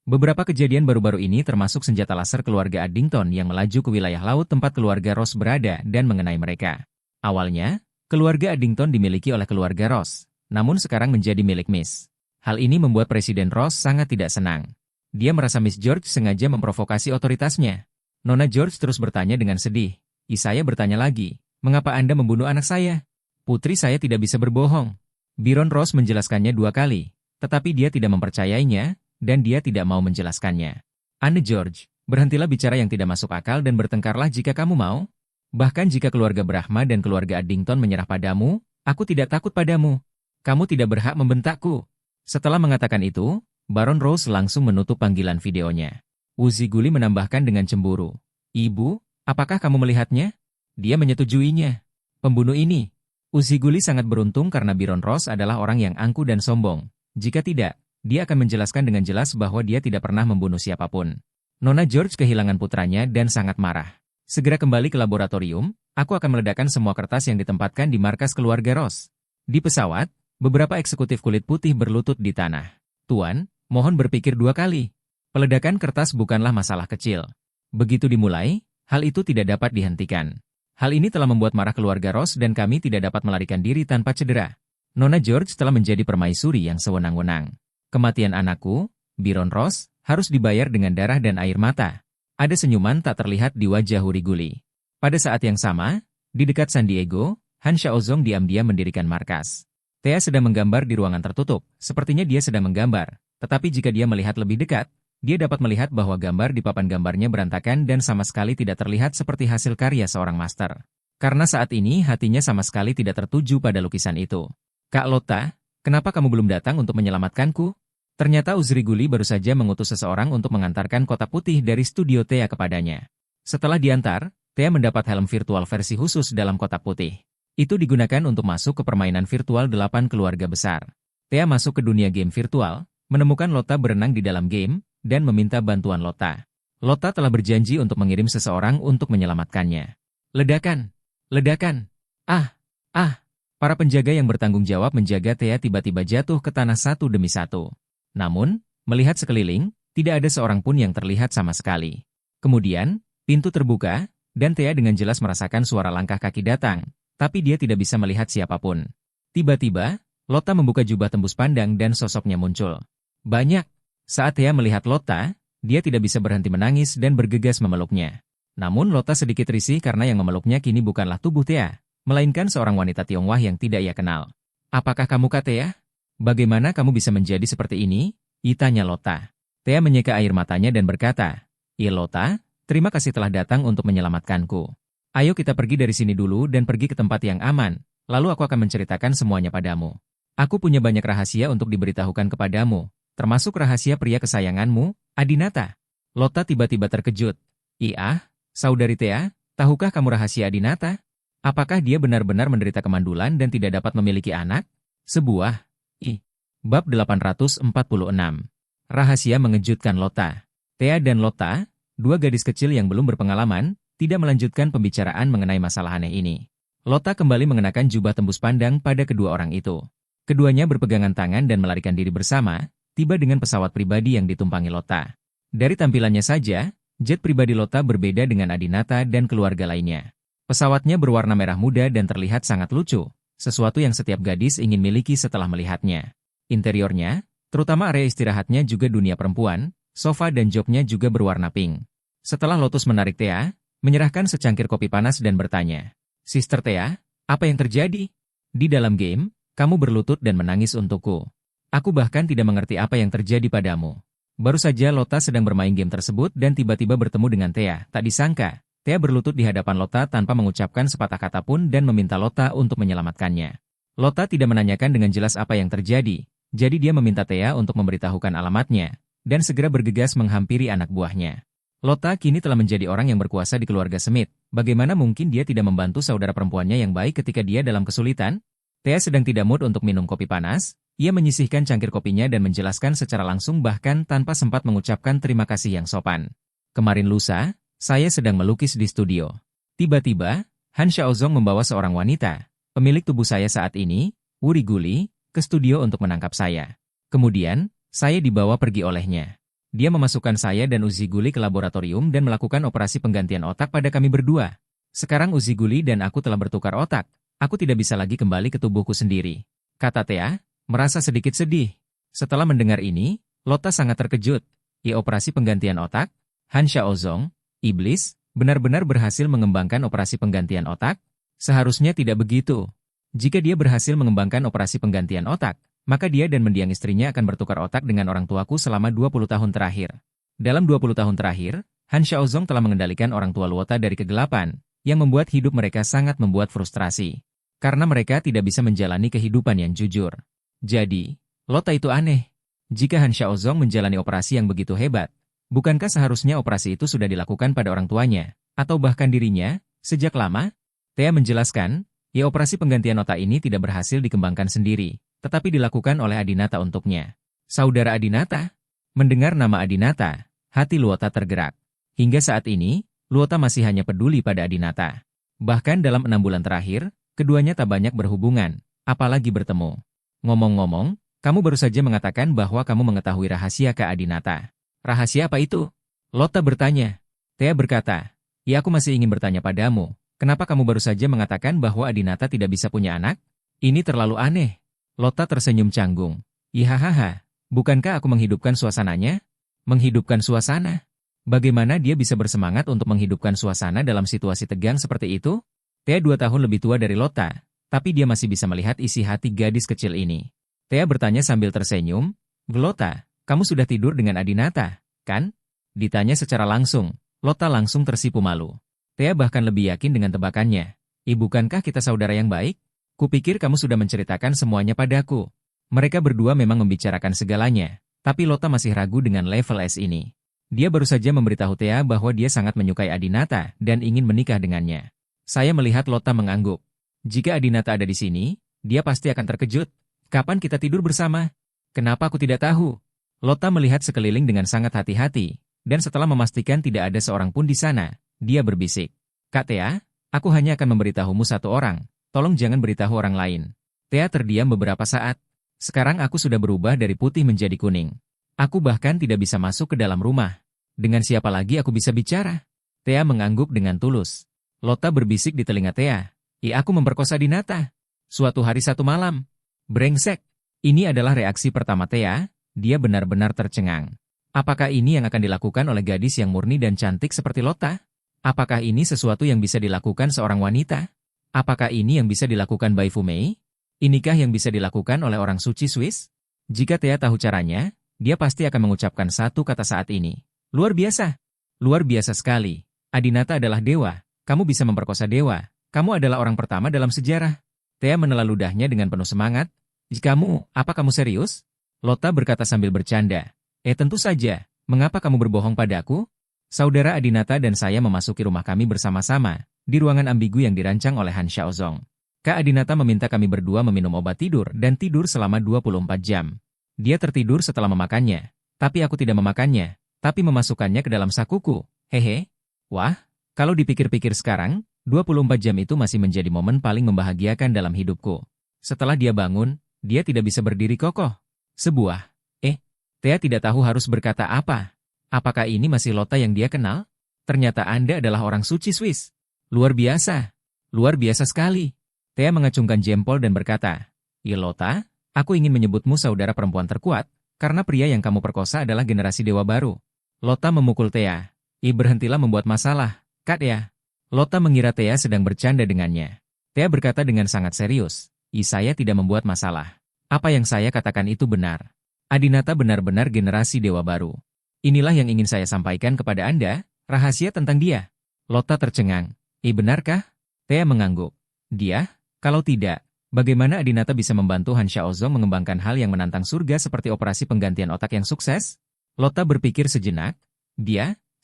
Beberapa kejadian baru-baru ini termasuk senjata laser keluarga Addington yang melaju ke wilayah laut tempat keluarga Ross berada dan mengenai mereka. Awalnya, keluarga Addington dimiliki oleh keluarga Ross, namun sekarang menjadi milik Miss. Hal ini membuat Presiden Ross sangat tidak senang. Dia merasa Miss George sengaja memprovokasi otoritasnya. Nona George terus bertanya dengan sedih. Saya bertanya lagi, mengapa Anda membunuh anak saya? Putri saya tidak bisa berbohong. Baron Ross menjelaskannya 2 kali, tetapi dia tidak mempercayainya, dan dia tidak mau menjelaskannya. Anne George, berhentilah bicara yang tidak masuk akal dan bertengkarlah jika kamu mau. Bahkan jika keluarga Brahma dan keluarga Addington menyerah padamu, aku tidak takut padamu. Kamu tidak berhak membentakku. Setelah mengatakan itu, Baron Ross langsung menutup panggilan videonya. Uziguli menambahkan dengan cemburu. Ibu, apakah kamu melihatnya? Dia menyetujuinya. Pembunuh ini. Uziguli sangat beruntung karena Baron Ross adalah orang yang angkuh dan sombong. Jika tidak, dia akan menjelaskan dengan jelas bahwa dia tidak pernah membunuh siapapun. Nona George kehilangan putranya dan sangat marah. Segera kembali ke laboratorium, aku akan meledakkan semua kertas yang ditempatkan di markas keluarga Ross. Di pesawat, beberapa eksekutif kulit putih berlutut di tanah. Tuan, mohon berpikir 2 kali. Peledakan kertas bukanlah masalah kecil. Begitu dimulai, hal itu tidak dapat dihentikan. Hal ini telah membuat marah keluarga Ross dan kami tidak dapat melarikan diri tanpa cedera. Nona George telah menjadi permaisuri yang sewenang-wenang. Kematian anakku, Baron Ross, harus dibayar dengan darah dan air mata. Ada senyuman tak terlihat di wajah Uriguli. Pada saat yang sama, di dekat San Diego, Han Xiaozong diam-diam mendirikan markas. Thea sedang menggambar di ruangan tertutup, sepertinya dia sedang menggambar. Tetapi jika dia melihat lebih dekat, dia dapat melihat bahwa gambar di papan gambarnya berantakan dan sama sekali tidak terlihat seperti hasil karya seorang master. Karena saat ini hatinya sama sekali tidak tertuju pada lukisan itu. Kak Lotta, kenapa kamu belum datang untuk menyelamatkanku? Ternyata Uziguli baru saja mengutus seseorang untuk mengantarkan kotak putih dari studio Thea kepadanya. Setelah diantar, Thea mendapat helm virtual versi khusus dalam kotak putih. Itu digunakan untuk masuk ke permainan virtual 8 keluarga besar. Thea masuk ke dunia game virtual, menemukan Lotta berenang di dalam game, dan meminta bantuan Lotta. Lotta telah berjanji untuk mengirim seseorang untuk menyelamatkannya. Ledakan! Ledakan! Para penjaga yang bertanggung jawab menjaga Thea tiba-tiba jatuh ke tanah satu demi satu. Namun, melihat sekeliling, tidak ada seorang pun yang terlihat sama sekali. Kemudian, pintu terbuka, dan Thea dengan jelas merasakan suara langkah kaki datang, tapi dia tidak bisa melihat siapapun. Tiba-tiba, Lotta membuka jubah tembus pandang dan sosoknya muncul. Banyak. Saat Thea melihat Lotta, dia tidak bisa berhenti menangis dan bergegas memeluknya. Namun Lotta sedikit risih karena yang memeluknya kini bukanlah tubuh Thea, melainkan seorang wanita Tionghoa yang tidak ia kenal. Apakah kamu Kak Thea? Bagaimana kamu bisa menjadi seperti ini? Tanya Lotta. Thea menyeka air matanya dan berkata, Lotta, terima kasih telah datang untuk menyelamatkanku. Ayo kita pergi dari sini dulu dan pergi ke tempat yang aman, lalu aku akan menceritakan semuanya padamu. Aku punya banyak rahasia untuk diberitahukan kepadamu, termasuk rahasia pria kesayanganmu, Adinata. Lotta tiba-tiba terkejut. Saudari Thea, tahukah kamu rahasia Adinata? Apakah dia benar-benar menderita kemandulan dan tidak dapat memiliki anak? Bab 846. Rahasia mengejutkan Lotta. Thea dan Lotta, 2 gadis kecil yang belum berpengalaman, tidak melanjutkan pembicaraan mengenai masalah aneh ini. Lotta kembali mengenakan jubah tembus pandang pada kedua orang itu. Keduanya berpegangan tangan dan melarikan diri bersama, tiba dengan pesawat pribadi yang ditumpangi Lotta. Dari tampilannya saja, jet pribadi Lotta berbeda dengan Adinata dan keluarga lainnya. Pesawatnya berwarna merah muda dan terlihat sangat lucu, sesuatu yang setiap gadis ingin miliki setelah melihatnya. Interiornya, terutama area istirahatnya juga dunia perempuan, sofa dan joknya juga berwarna pink. Setelah Lotus menarik Thea, menyerahkan secangkir kopi panas dan bertanya, Sister Thea, apa yang terjadi? Di dalam game, kamu berlutut dan menangis untukku. Aku bahkan tidak mengerti apa yang terjadi padamu. Baru saja Lotta sedang bermain game tersebut dan tiba-tiba bertemu dengan Thea. Tak disangka, Thea berlutut di hadapan Lota tanpa mengucapkan sepatah kata pun dan meminta Lota untuk menyelamatkannya. Lota tidak menanyakan dengan jelas apa yang terjadi, jadi dia meminta Thea untuk memberitahukan alamatnya, dan segera bergegas menghampiri anak buahnya. Lota kini telah menjadi orang yang berkuasa di keluarga Smith. Bagaimana mungkin dia tidak membantu saudara perempuannya yang baik ketika dia dalam kesulitan? Thea sedang tidak mood untuk minum kopi panas. Ia menyisihkan cangkir kopinya dan menjelaskan secara langsung bahkan tanpa sempat mengucapkan terima kasih yang sopan. Kemarin lusa, saya sedang melukis di studio. Tiba-tiba, Han Xiaozong membawa seorang wanita, pemilik tubuh saya saat ini, Wuri Guli, ke studio untuk menangkap saya. Kemudian, saya dibawa pergi olehnya. Dia memasukkan saya dan Uzi Guli ke laboratorium dan melakukan operasi penggantian otak pada kami berdua. Sekarang Uzi Guli dan aku telah bertukar otak. Aku tidak bisa lagi kembali ke tubuhku sendiri, kata Thea, merasa sedikit sedih. Setelah mendengar ini, Lota sangat terkejut. Operasi penggantian otak? Han Xiaozong, iblis, benar-benar berhasil mengembangkan operasi penggantian otak? Seharusnya tidak begitu. Jika dia berhasil mengembangkan operasi penggantian otak, maka dia dan mendiang istrinya akan bertukar otak dengan orang tuaku selama 20 tahun terakhir. Dalam 20 tahun terakhir, Han Xiaozong telah mengendalikan orang tua Luota dari kegelapan, yang membuat hidup mereka sangat membuat frustrasi. Karena mereka tidak bisa menjalani kehidupan yang jujur. Jadi, Lota itu aneh. Jika Han Xiaozong menjalani operasi yang begitu hebat, bukankah seharusnya operasi itu sudah dilakukan pada orang tuanya, atau bahkan dirinya, sejak lama? Thea menjelaskan, operasi penggantian otak ini tidak berhasil dikembangkan sendiri, tetapi dilakukan oleh Adinata untuknya. Saudara Adinata? Mendengar nama Adinata, hati Luota tergerak. Hingga saat ini, Luota masih hanya peduli pada Adinata. Bahkan dalam 6 bulan terakhir, keduanya tak banyak berhubungan, apalagi bertemu. Ngomong-ngomong, kamu baru saja mengatakan bahwa kamu mengetahui rahasia Kak Adinata. Rahasia apa itu? Lota bertanya. Thea berkata, aku masih ingin bertanya padamu, kenapa kamu baru saja mengatakan bahwa Adinata tidak bisa punya anak? Ini terlalu aneh. Lota tersenyum canggung. Hahaha, bukankah aku menghidupkan suasananya? Menghidupkan suasana? Bagaimana dia bisa bersemangat untuk menghidupkan suasana dalam situasi tegang seperti itu? Thea 2 tahun lebih tua dari Lota, tapi dia masih bisa melihat isi hati gadis kecil ini. Thea bertanya sambil tersenyum, Lota, kamu sudah tidur dengan Adinata, kan? Ditanya secara langsung, Lota langsung tersipu malu. Thea bahkan lebih yakin dengan tebakannya. Bukankah kita saudara yang baik? Kupikir kamu sudah menceritakan semuanya padaku. Mereka berdua memang membicarakan segalanya, tapi Lota masih ragu dengan level S ini. Dia baru saja memberitahu Thea bahwa dia sangat menyukai Adinata dan ingin menikah dengannya. Saya melihat Lota mengangguk. Jika Adinata ada di sini, dia pasti akan terkejut. Kapan kita tidur bersama? Kenapa aku tidak tahu? Lota melihat sekeliling dengan sangat hati-hati, dan setelah memastikan tidak ada seorang pun di sana, dia berbisik. Kak Thea, aku hanya akan memberitahumu satu orang, tolong jangan beritahu orang lain. Thea terdiam beberapa saat. Sekarang aku sudah berubah dari putih menjadi kuning. Aku bahkan tidak bisa masuk ke dalam rumah. Dengan siapa lagi aku bisa bicara? Thea mengangguk dengan tulus. Lota berbisik di telinga Thea. Aku memperkosa Adinata. Suatu hari satu malam. Brengsek. Ini adalah reaksi pertama Thea. Dia benar-benar tercengang. Apakah ini yang akan dilakukan oleh gadis yang murni dan cantik seperti Lota? Apakah ini sesuatu yang bisa dilakukan seorang wanita? Apakah ini yang bisa dilakukan Bai Fumei? Inikah yang bisa dilakukan oleh orang suci Swiss? Jika Thea tahu caranya, dia pasti akan mengucapkan satu kata saat ini. Luar biasa. Luar biasa sekali. Adinata adalah dewa. Kamu bisa memperkosa dewa. Kamu adalah orang pertama dalam sejarah. Thea menelan ludahnya dengan penuh semangat. Apa kamu serius? Lota berkata sambil bercanda. Tentu saja. Mengapa kamu berbohong padaku? Saudara Adinata dan saya memasuki rumah kami bersama-sama, di ruangan ambigu yang dirancang oleh Han Xiaozong. Kak Adinata meminta kami berdua meminum obat tidur dan tidur selama 24 jam. Dia tertidur setelah memakannya, tapi aku tidak memakannya, tapi memasukkannya ke dalam sakuku. Hehe. Wah, kalau dipikir-pikir sekarang, 24 jam itu masih menjadi momen paling membahagiakan dalam hidupku. Setelah dia bangun, dia tidak bisa berdiri kokoh. Thea tidak tahu harus berkata apa. Apakah ini masih Lota yang dia kenal? Ternyata Anda adalah orang suci Swiss. Luar biasa. Luar biasa sekali. Thea mengacungkan jempol dan berkata, Lota, aku ingin menyebutmu saudara perempuan terkuat, karena pria yang kamu perkosa adalah generasi dewa baru. Lota memukul Thea. Berhentilah membuat masalah, Kak ya. Lota mengira Thea sedang bercanda dengannya. Thea berkata dengan sangat serius, saya tidak membuat masalah. Apa yang saya katakan itu benar. Adinata benar-benar generasi dewa baru. Inilah yang ingin saya sampaikan kepada Anda, rahasia tentang dia. Lotta tercengang. Benarkah? Thea mengangguk. Dia? Kalau tidak, bagaimana Adinata bisa membantu Han Xiaozong mengembangkan hal yang menantang surga seperti operasi penggantian otak yang sukses? Lotta berpikir sejenak.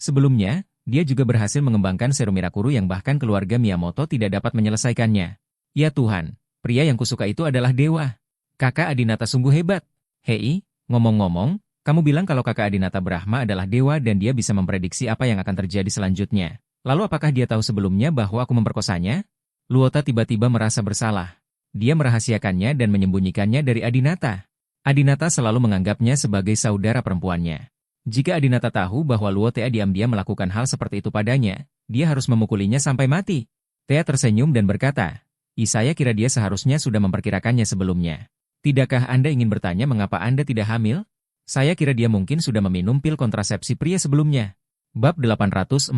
Sebelumnya, dia juga berhasil mengembangkan serum Mirakuru yang bahkan keluarga Miyamoto tidak dapat menyelesaikannya. Ya Tuhan, pria yang kusuka itu adalah dewa. Kakak Adinata sungguh hebat. Hei, ngomong-ngomong, kamu bilang kalau kakak Adinata Brahma adalah dewa dan dia bisa memprediksi apa yang akan terjadi selanjutnya. Lalu apakah dia tahu sebelumnya bahwa aku memperkosanya? Luota tiba-tiba merasa bersalah. Dia merahasiakannya dan menyembunyikannya dari Adinata. Adinata selalu menganggapnya sebagai saudara perempuannya. Jika Adinata tahu bahwa Luo Tea diam-diam melakukan hal seperti itu padanya, dia harus memukulinya sampai mati. Tea tersenyum dan berkata, saya kira dia seharusnya sudah memperkirakannya sebelumnya. Tidakkah Anda ingin bertanya mengapa Anda tidak hamil? Saya kira dia mungkin sudah meminum pil kontrasepsi pria sebelumnya. Bab 847.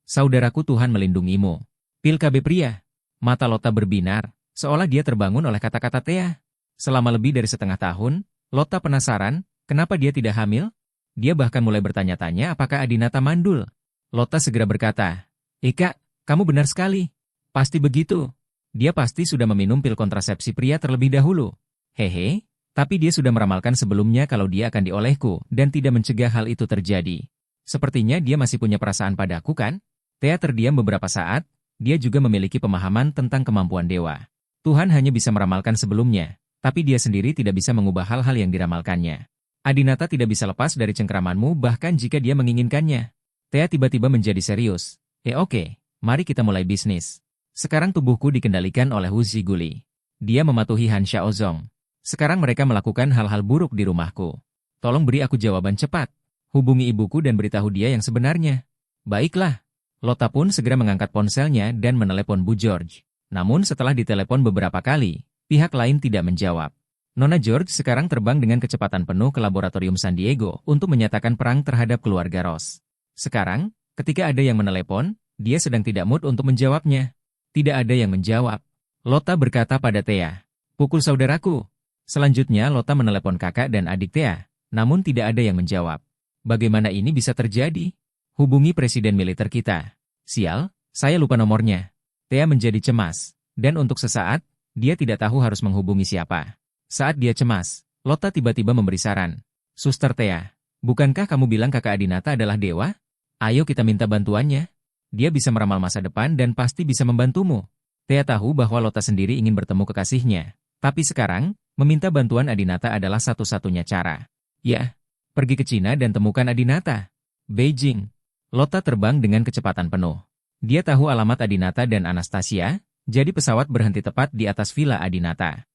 Saudaraku, Tuhan melindungimu. Pil KB pria. Mata Lotta berbinar, seolah dia terbangun oleh kata-kata Tea. Selama lebih dari setengah tahun, Lotta penasaran, kenapa dia tidak hamil? Dia bahkan mulai bertanya-tanya apakah Adinata mandul. Lotta segera berkata, Kak, kamu benar sekali. Pasti begitu. Dia pasti sudah meminum pil kontrasepsi pria terlebih dahulu. Hehe, tapi dia sudah meramalkan sebelumnya kalau dia akan diolehku dan tidak mencegah hal itu terjadi. Sepertinya dia masih punya perasaan padaku kan? Tea terdiam beberapa saat, dia juga memiliki pemahaman tentang kemampuan dewa. Tuhan hanya bisa meramalkan sebelumnya, tapi dia sendiri tidak bisa mengubah hal-hal yang diramalkannya. Adinata tidak bisa lepas dari cengkeramanmu bahkan jika dia menginginkannya. Tea tiba-tiba menjadi serius. Oke, mari kita mulai bisnis. Sekarang tubuhku dikendalikan oleh Wu Ziguli. Dia mematuhi Han Xiaozong. Sekarang mereka melakukan hal-hal buruk di rumahku. Tolong beri aku jawaban cepat. Hubungi ibuku dan beritahu dia yang sebenarnya. Baiklah. Lotta pun segera mengangkat ponselnya dan menelepon Bu George. Namun setelah ditelepon beberapa kali, pihak lain tidak menjawab. Nona George sekarang terbang dengan kecepatan penuh ke laboratorium San Diego untuk menyatakan perang terhadap keluarga Ross. Sekarang, ketika ada yang menelepon, dia sedang tidak mood untuk menjawabnya. Tidak ada yang menjawab. Lotta berkata pada Tea, pukul saudaraku. Selanjutnya Lotta menelepon kakak dan adik Tea, namun tidak ada yang menjawab. Bagaimana ini bisa terjadi? Hubungi presiden militer kita. Sial, saya lupa nomornya. Tea menjadi cemas, dan untuk sesaat, dia tidak tahu harus menghubungi siapa. Saat dia cemas, Lotta tiba-tiba memberi saran. Suster Tea, bukankah kamu bilang kakak Adinata adalah dewa? Ayo kita minta bantuannya. Dia bisa meramal masa depan dan pasti bisa membantumu. Tea tahu bahwa Lotta sendiri ingin bertemu kekasihnya. Tapi sekarang, meminta bantuan Adinata adalah satu-satunya cara. Ya, pergi ke Cina dan temukan Adinata. Beijing. Lotta terbang dengan kecepatan penuh. Dia tahu alamat Adinata dan Anastasia, jadi pesawat berhenti tepat di atas villa Adinata.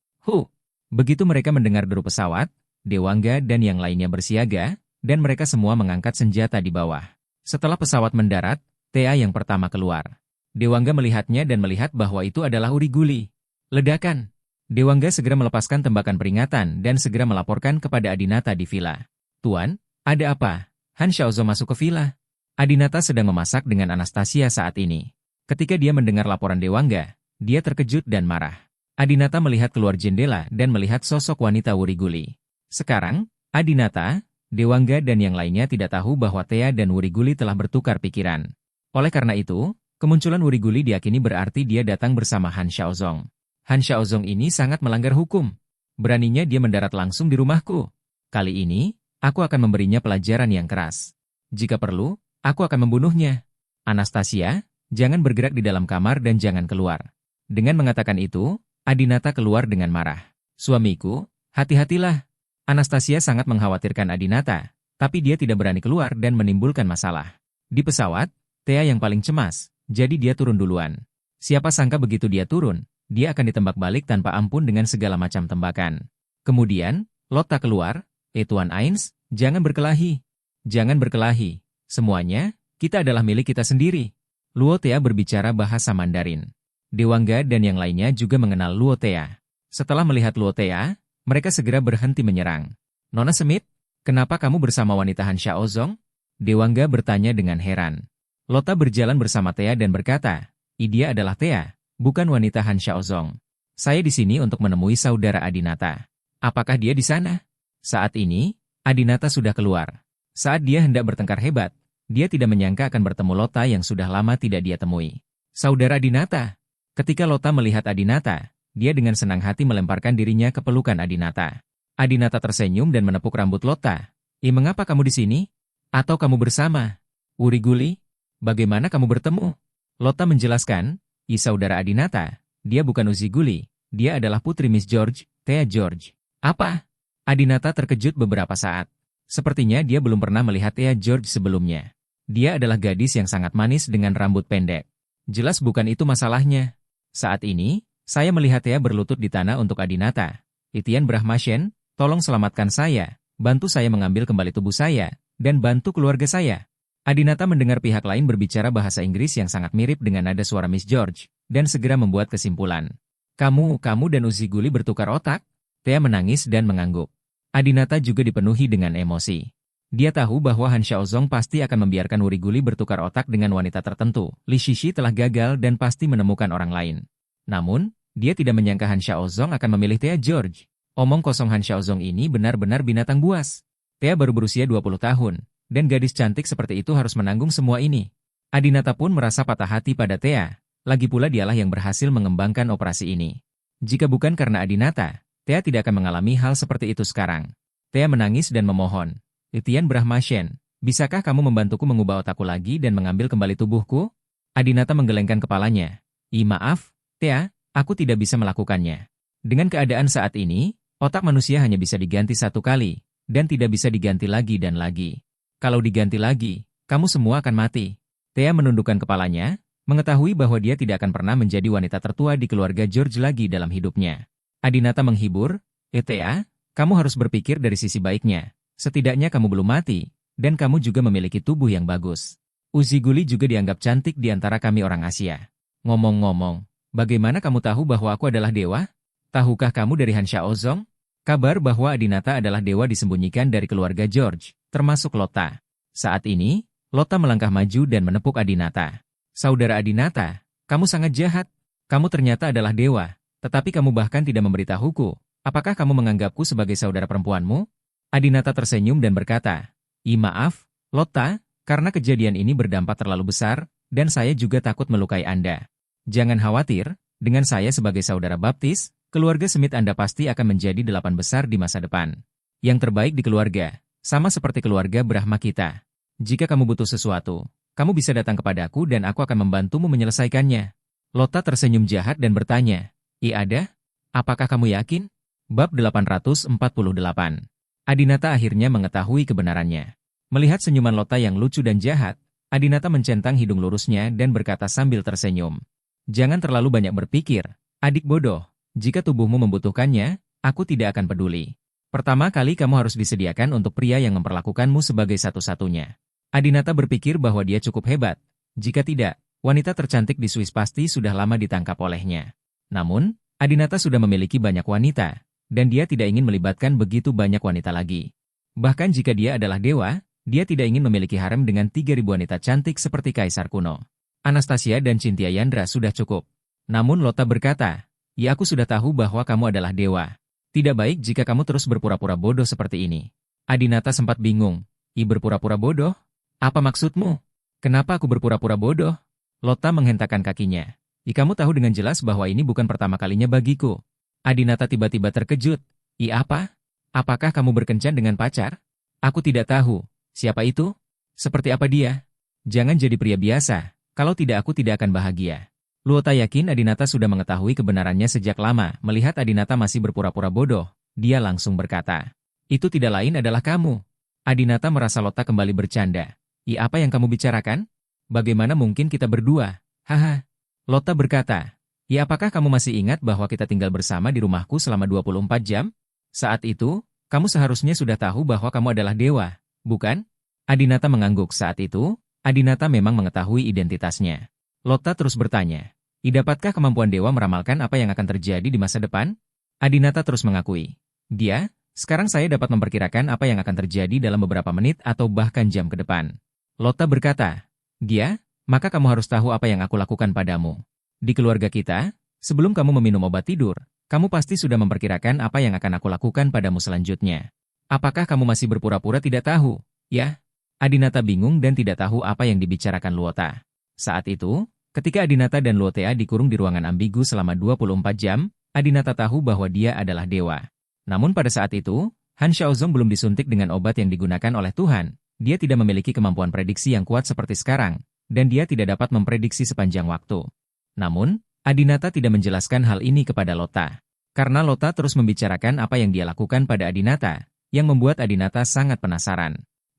Begitu mereka mendengar deru pesawat, Dewangga dan yang lainnya bersiaga, dan mereka semua mengangkat senjata di bawah. Setelah pesawat mendarat, Tea yang pertama keluar. Dewangga melihatnya dan melihat bahwa itu adalah Uriguli. Ledakan! Dewangga segera melepaskan tembakan peringatan dan segera melaporkan kepada Adinata di villa. Tuan, ada apa? Han Xiaozong masuk ke villa. Adinata sedang memasak dengan Anastasia saat ini. Ketika dia mendengar laporan Dewangga, dia terkejut dan marah. Adinata melihat keluar jendela dan melihat sosok wanita Wuriguli. Sekarang, Adinata, Dewangga dan yang lainnya tidak tahu bahwa Tea dan Wuriguli telah bertukar pikiran. Oleh karena itu, kemunculan Wuriguli diakini berarti dia datang bersama Han Xiaozong. Han Xiaozong ini sangat melanggar hukum. Beraninya dia mendarat langsung di rumahku. Kali ini, aku akan memberinya pelajaran yang keras. Jika perlu, aku akan membunuhnya. Anastasia, jangan bergerak di dalam kamar dan jangan keluar. Dengan mengatakan itu, Adinata keluar dengan marah. Suamiku, hati-hatilah. Anastasia sangat mengkhawatirkan Adinata, tapi dia tidak berani keluar dan menimbulkan masalah. Di pesawat, Tea yang paling cemas, jadi dia turun duluan. Siapa sangka begitu dia turun, dia akan ditembak balik tanpa ampun dengan segala macam tembakan. Kemudian, Lotta keluar, Tuan Ains, jangan berkelahi. Jangan berkelahi. Semuanya, kita adalah milik kita sendiri. Luo Tea berbicara bahasa Mandarin. Dewangga dan yang lainnya juga mengenal Luo Tea. Setelah melihat Luo Tea, mereka segera berhenti menyerang. Nona Smith, kenapa kamu bersama wanita Han Xiaozong? Dewangga bertanya dengan heran. Lotta berjalan bersama Tea dan berkata, dia adalah Tea, bukan wanita Han Xiaozong. Saya di sini untuk menemui saudara Adinata. Apakah dia di sana? Saat ini, Adinata sudah keluar. Saat dia hendak bertengkar hebat, Dia tidak menyangka akan bertemu Lota yang sudah lama tidak dia temui. Saudara Adinata. Ketika Lota melihat Adinata, dia dengan senang hati melemparkan dirinya ke pelukan Adinata. Adinata tersenyum dan menepuk rambut Lota. Mengapa kamu di sini? Atau kamu bersama Uriguli? Bagaimana kamu bertemu? Lota menjelaskan, saudara Adinata, dia bukan Uziguli, dia adalah putri Miss George, Thea George. Apa? Adinata terkejut beberapa saat. Sepertinya dia belum pernah melihat Thea George sebelumnya. Dia adalah gadis yang sangat manis dengan rambut pendek. Jelas bukan itu masalahnya. Saat ini, saya melihat Thea berlutut di tanah untuk Adinata. Itian Brahmashen, tolong selamatkan saya, bantu saya mengambil kembali tubuh saya, dan bantu keluarga saya. Adinata mendengar pihak lain berbicara bahasa Inggris yang sangat mirip dengan nada suara Miss George, dan segera membuat kesimpulan. Kamu dan Uziguli bertukar otak? Thea menangis dan mengangguk. Adinata juga dipenuhi dengan emosi. Dia tahu bahwa Han Xiaozong pasti akan membiarkan Uriguli bertukar otak dengan wanita tertentu. Li Shishi telah gagal dan pasti menemukan orang lain. Namun, dia tidak menyangka Han Xiaozong akan memilih Thea George. Omong kosong Han Xiaozong ini benar-benar binatang buas. Thea baru berusia 20 tahun, dan gadis cantik seperti itu harus menanggung semua ini. Adinata pun merasa patah hati pada Thea. Lagi pula dialah yang berhasil mengembangkan operasi ini. Jika bukan karena Adinata, Thea tidak akan mengalami hal seperti itu sekarang. Thea menangis dan memohon. Itian Brahmashen, bisakah kamu membantuku mengubah otakku lagi dan mengambil kembali tubuhku? Adinata menggelengkan kepalanya. Maaf, Thea, aku tidak bisa melakukannya. Dengan keadaan saat ini, otak manusia hanya bisa diganti satu kali, dan tidak bisa diganti lagi dan lagi. Kalau diganti lagi, kamu semua akan mati. Thea menundukkan kepalanya, mengetahui bahwa dia tidak akan pernah menjadi wanita tertua di keluarga George lagi dalam hidupnya. Adinata menghibur, Thea, kamu harus berpikir dari sisi baiknya. Setidaknya kamu belum mati, dan kamu juga memiliki tubuh yang bagus. Uziguli juga dianggap cantik di antara kami orang Asia. Ngomong-ngomong, bagaimana kamu tahu bahwa aku adalah dewa? Tahukah kamu dari Han Xiaozong? Kabar bahwa Adinata adalah dewa disembunyikan dari keluarga George, termasuk Lota. Saat ini, Lota melangkah maju dan menepuk Adinata. Saudara Adinata, kamu sangat jahat. Kamu ternyata adalah dewa, tetapi kamu bahkan tidak memberitahuku. Apakah kamu menganggapku sebagai saudara perempuanmu? Adinata tersenyum dan berkata, maaf, Lota, karena kejadian ini berdampak terlalu besar, dan saya juga takut melukai Anda. Jangan khawatir, dengan saya sebagai saudara baptis, keluarga Smith Anda pasti akan menjadi 8 besar di masa depan. Yang terbaik di keluarga, sama seperti keluarga Brahma kita. Jika kamu butuh sesuatu, kamu bisa datang kepadaku dan aku akan membantumu menyelesaikannya. Lota tersenyum jahat dan bertanya, Ada? Apakah kamu yakin? Bab 848. Adinata akhirnya mengetahui kebenarannya. Melihat senyuman Lota yang lucu dan jahat, Adinata mencentang hidung lurusnya dan berkata sambil tersenyum. Jangan terlalu banyak berpikir, adik bodoh. Jika tubuhmu membutuhkannya, aku tidak akan peduli. Pertama kali kamu harus disediakan untuk pria yang memperlakukanmu sebagai satu-satunya. Adinata berpikir bahwa dia cukup hebat. Jika tidak, wanita tercantik di Swiss pasti sudah lama ditangkap olehnya. Namun, Adinata sudah memiliki banyak wanita, dan dia tidak ingin melibatkan begitu banyak wanita lagi. Bahkan jika dia adalah dewa, dia tidak ingin memiliki harem dengan 3.000 wanita cantik seperti kaisar kuno. Anastasia dan Cynthia Yandra sudah cukup. Namun Lota berkata, aku sudah tahu bahwa kamu adalah dewa. Tidak baik jika kamu terus berpura-pura bodoh seperti ini. Adinata sempat bingung. Berpura-pura bodoh? Apa maksudmu? Kenapa aku berpura-pura bodoh? Lota menghentakkan kakinya. Kamu tahu dengan jelas bahwa ini bukan pertama kalinya bagiku. Adinata tiba-tiba terkejut. Apa? Apakah kamu berkencan dengan pacar? Aku tidak tahu. Siapa itu? Seperti apa dia? Jangan jadi pria biasa. Kalau tidak aku tidak akan bahagia. Lota yakin Adinata sudah mengetahui kebenarannya sejak lama. Melihat Adinata masih berpura-pura bodoh, dia langsung berkata, itu tidak lain adalah kamu. Adinata merasa Lota kembali bercanda. Apa yang kamu bicarakan? Bagaimana mungkin kita berdua? Haha. Lota berkata, apakah kamu masih ingat bahwa kita tinggal bersama di rumahku selama 24 jam? Saat itu, kamu seharusnya sudah tahu bahwa kamu adalah dewa, bukan? Adinata mengangguk saat itu. Adinata memang mengetahui identitasnya. Lota terus bertanya, dapatkah kemampuan dewa meramalkan apa yang akan terjadi di masa depan? Adinata terus mengakui. Sekarang saya dapat memperkirakan apa yang akan terjadi dalam beberapa menit atau bahkan jam ke depan. Lota berkata, maka kamu harus tahu apa yang aku lakukan padamu. Di keluarga kita, sebelum kamu meminum obat tidur, kamu pasti sudah memperkirakan apa yang akan aku lakukan padamu selanjutnya. Apakah kamu masih berpura-pura tidak tahu? Ya? Adinata bingung dan tidak tahu apa yang dibicarakan Luota. Saat itu, ketika Adinata dan Luotea dikurung di ruangan ambigu selama 24 jam, Adinata tahu bahwa dia adalah dewa. Namun pada saat itu, Han Xiaozong belum disuntik dengan obat yang digunakan oleh Tuhan. Dia tidak memiliki kemampuan prediksi yang kuat seperti sekarang, dan dia tidak dapat memprediksi sepanjang waktu. Namun, Adinata tidak menjelaskan hal ini kepada Lota. Karena Lota terus membicarakan apa yang dia lakukan pada Adinata, yang membuat Adinata sangat penasaran.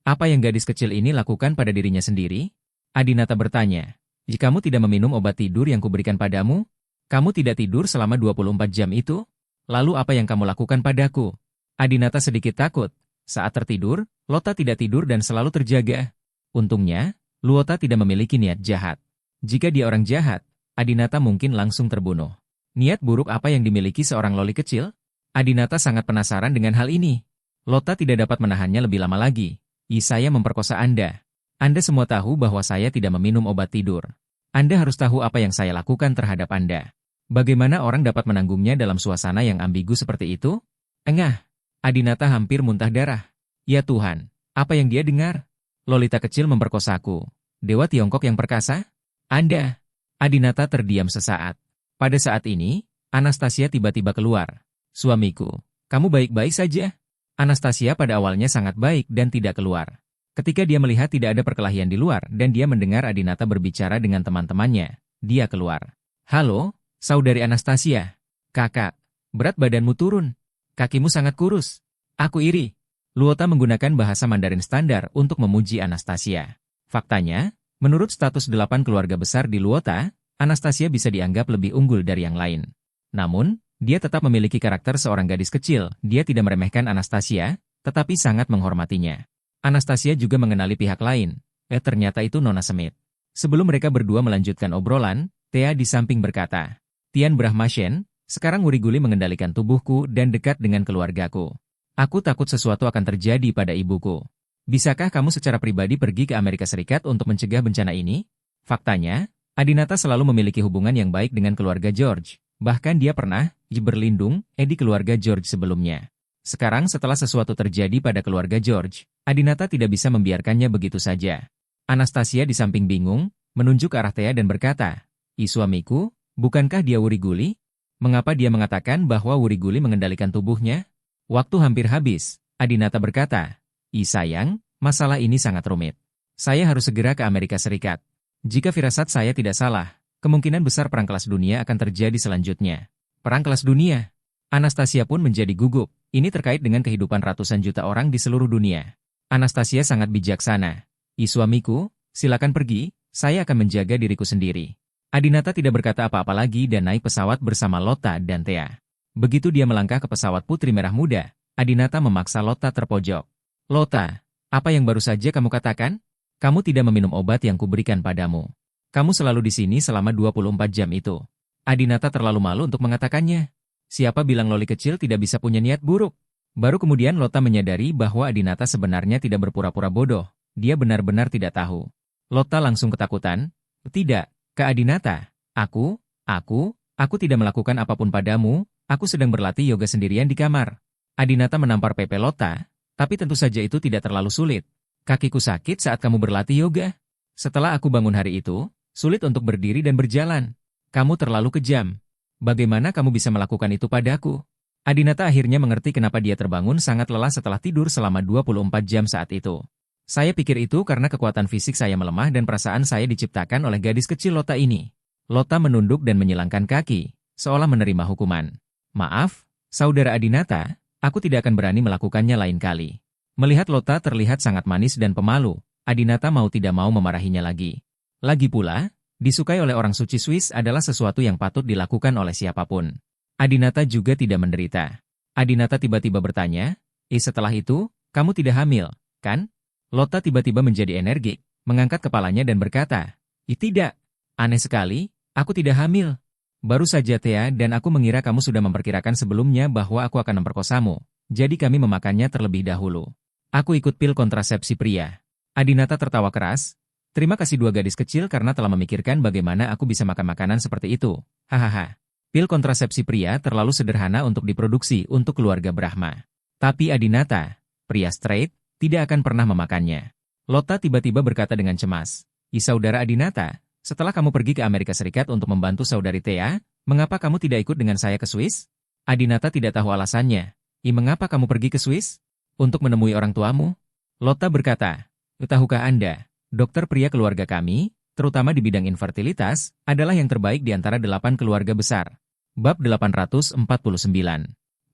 Apa yang gadis kecil ini lakukan pada dirinya sendiri? Adinata bertanya, jika kamu tidak meminum obat tidur yang kuberikan padamu, kamu tidak tidur selama 24 jam itu? Lalu apa yang kamu lakukan padaku? Adinata sedikit takut. Saat tertidur, Lota tidak tidur dan selalu terjaga. Untungnya, Luota tidak memiliki niat jahat. Jika dia orang jahat, Adinata mungkin langsung terbunuh. Niat buruk apa yang dimiliki seorang loli kecil? Adinata sangat penasaran dengan hal ini. Lota tidak dapat menahannya lebih lama lagi. Saya memperkosa Anda. Anda semua tahu bahwa saya tidak meminum obat tidur. Anda harus tahu apa yang saya lakukan terhadap Anda. Bagaimana orang dapat menanggungnya dalam suasana yang ambigu seperti itu? Engah. Adinata hampir muntah darah. Ya Tuhan, apa yang dia dengar? Lolita kecil memperkosaku. Dewa Tiongkok yang perkasa? Anda. Adinata terdiam sesaat. Pada saat ini, Anastasia tiba-tiba keluar. Suamiku, kamu baik-baik saja? Anastasia pada awalnya sangat baik dan tidak keluar. Ketika dia melihat tidak ada perkelahian di luar dan dia mendengar Adinata berbicara dengan teman-temannya, dia keluar. Halo, saudari Anastasia. Kakak, berat badanmu turun. Kakimu sangat kurus. Aku iri. Luota menggunakan bahasa Mandarin standar untuk memuji Anastasia. Faktanya, menurut status 8 keluarga besar di Luota, Anastasia bisa dianggap lebih unggul dari yang lain. Namun, dia tetap memiliki karakter seorang gadis kecil. Dia tidak meremehkan Anastasia, tetapi sangat menghormatinya. Anastasia juga mengenali pihak lain. Ternyata itu Nona Smith. Sebelum mereka berdua melanjutkan obrolan, Thea di samping berkata, Tian Brahmashen, sekarang Wuriguli mengendalikan tubuhku dan dekat dengan keluargaku. Aku takut sesuatu akan terjadi pada ibuku. Bisakah kamu secara pribadi pergi ke Amerika Serikat untuk mencegah bencana ini? Faktanya, Adinata selalu memiliki hubungan yang baik dengan keluarga George. Bahkan dia pernah berlindung di keluarga George sebelumnya. Sekarang setelah sesuatu terjadi pada keluarga George, Adinata tidak bisa membiarkannya begitu saja. Anastasia di samping bingung, menunjuk ke arah Thea dan berkata, Suamiku, bukankah dia Wuriguli? Mengapa dia mengatakan bahwa Wuriguli mengendalikan tubuhnya? Waktu hampir habis, Adinata berkata, sayang, masalah ini sangat rumit. Saya harus segera ke Amerika Serikat. Jika firasat saya tidak salah, kemungkinan besar perang kelas dunia akan terjadi selanjutnya. Perang kelas dunia? Anastasia pun menjadi gugup. Ini terkait dengan kehidupan ratusan juta orang di seluruh dunia. Anastasia sangat bijaksana. Suamiku, silakan pergi, saya akan menjaga diriku sendiri. Adinata tidak berkata apa-apa lagi dan naik pesawat bersama Lota dan Thea. Begitu dia melangkah ke pesawat Putri Merah Muda, Adinata memaksa Lota terpojok. Lota, apa yang baru saja kamu katakan? Kamu tidak meminum obat yang kuberikan padamu. Kamu selalu di sini selama 24 jam itu. Adinata terlalu malu untuk mengatakannya. Siapa bilang loli kecil tidak bisa punya niat buruk? Baru kemudian Lota menyadari bahwa Adinata sebenarnya tidak berpura-pura bodoh. Dia benar-benar tidak tahu. Lota langsung ketakutan. Tidak. Kak Adinata, aku tidak melakukan apapun padamu, aku sedang berlatih yoga sendirian di kamar. Adinata menampar Pepe Lota, tapi tentu saja itu tidak terlalu sulit. Kakiku sakit saat kamu berlatih yoga. Setelah aku bangun hari itu, sulit untuk berdiri dan berjalan. Kamu terlalu kejam. Bagaimana kamu bisa melakukan itu padaku? Adinata akhirnya mengerti kenapa dia terbangun sangat lelah setelah tidur selama 24 jam saat itu. Saya pikir itu karena kekuatan fisik saya melemah dan perasaan saya diciptakan oleh gadis kecil Lota ini. Lota menunduk dan menyilangkan kaki, seolah menerima hukuman. Maaf, saudara Adinata, aku tidak akan berani melakukannya lain kali. Melihat Lota terlihat sangat manis dan pemalu, Adinata mau tidak mau memarahinya lagi. Lagi pula, disukai oleh orang suci Swiss adalah sesuatu yang patut dilakukan oleh siapapun. Adinata juga tidak menderita. Adinata tiba-tiba bertanya, setelah itu, kamu tidak hamil, kan? Lota tiba-tiba menjadi energik, mengangkat kepalanya dan berkata, tidak. Aneh sekali, aku tidak hamil. Baru saja Thea dan aku mengira kamu sudah memperkirakan sebelumnya bahwa aku akan memperkosamu, jadi kami memakannya terlebih dahulu. Aku ikut pil kontrasepsi pria. Adinata tertawa keras. Terima kasih dua gadis kecil karena telah memikirkan bagaimana aku bisa makan makanan seperti itu. Hahaha. Pil kontrasepsi pria terlalu sederhana untuk diproduksi untuk keluarga Brahma. Tapi Adinata, pria straight, tidak akan pernah memakannya. Lotta tiba-tiba berkata dengan cemas. Saudara Adinata, setelah kamu pergi ke Amerika Serikat untuk membantu saudari Thea, mengapa kamu tidak ikut dengan saya ke Swiss? Adinata tidak tahu alasannya. Mengapa kamu pergi ke Swiss? Untuk menemui orang tuamu? Lotta berkata, tahukah Anda, dokter pria keluarga kami, terutama di bidang infertilitas, adalah yang terbaik di antara 8 keluarga besar. Bab 849.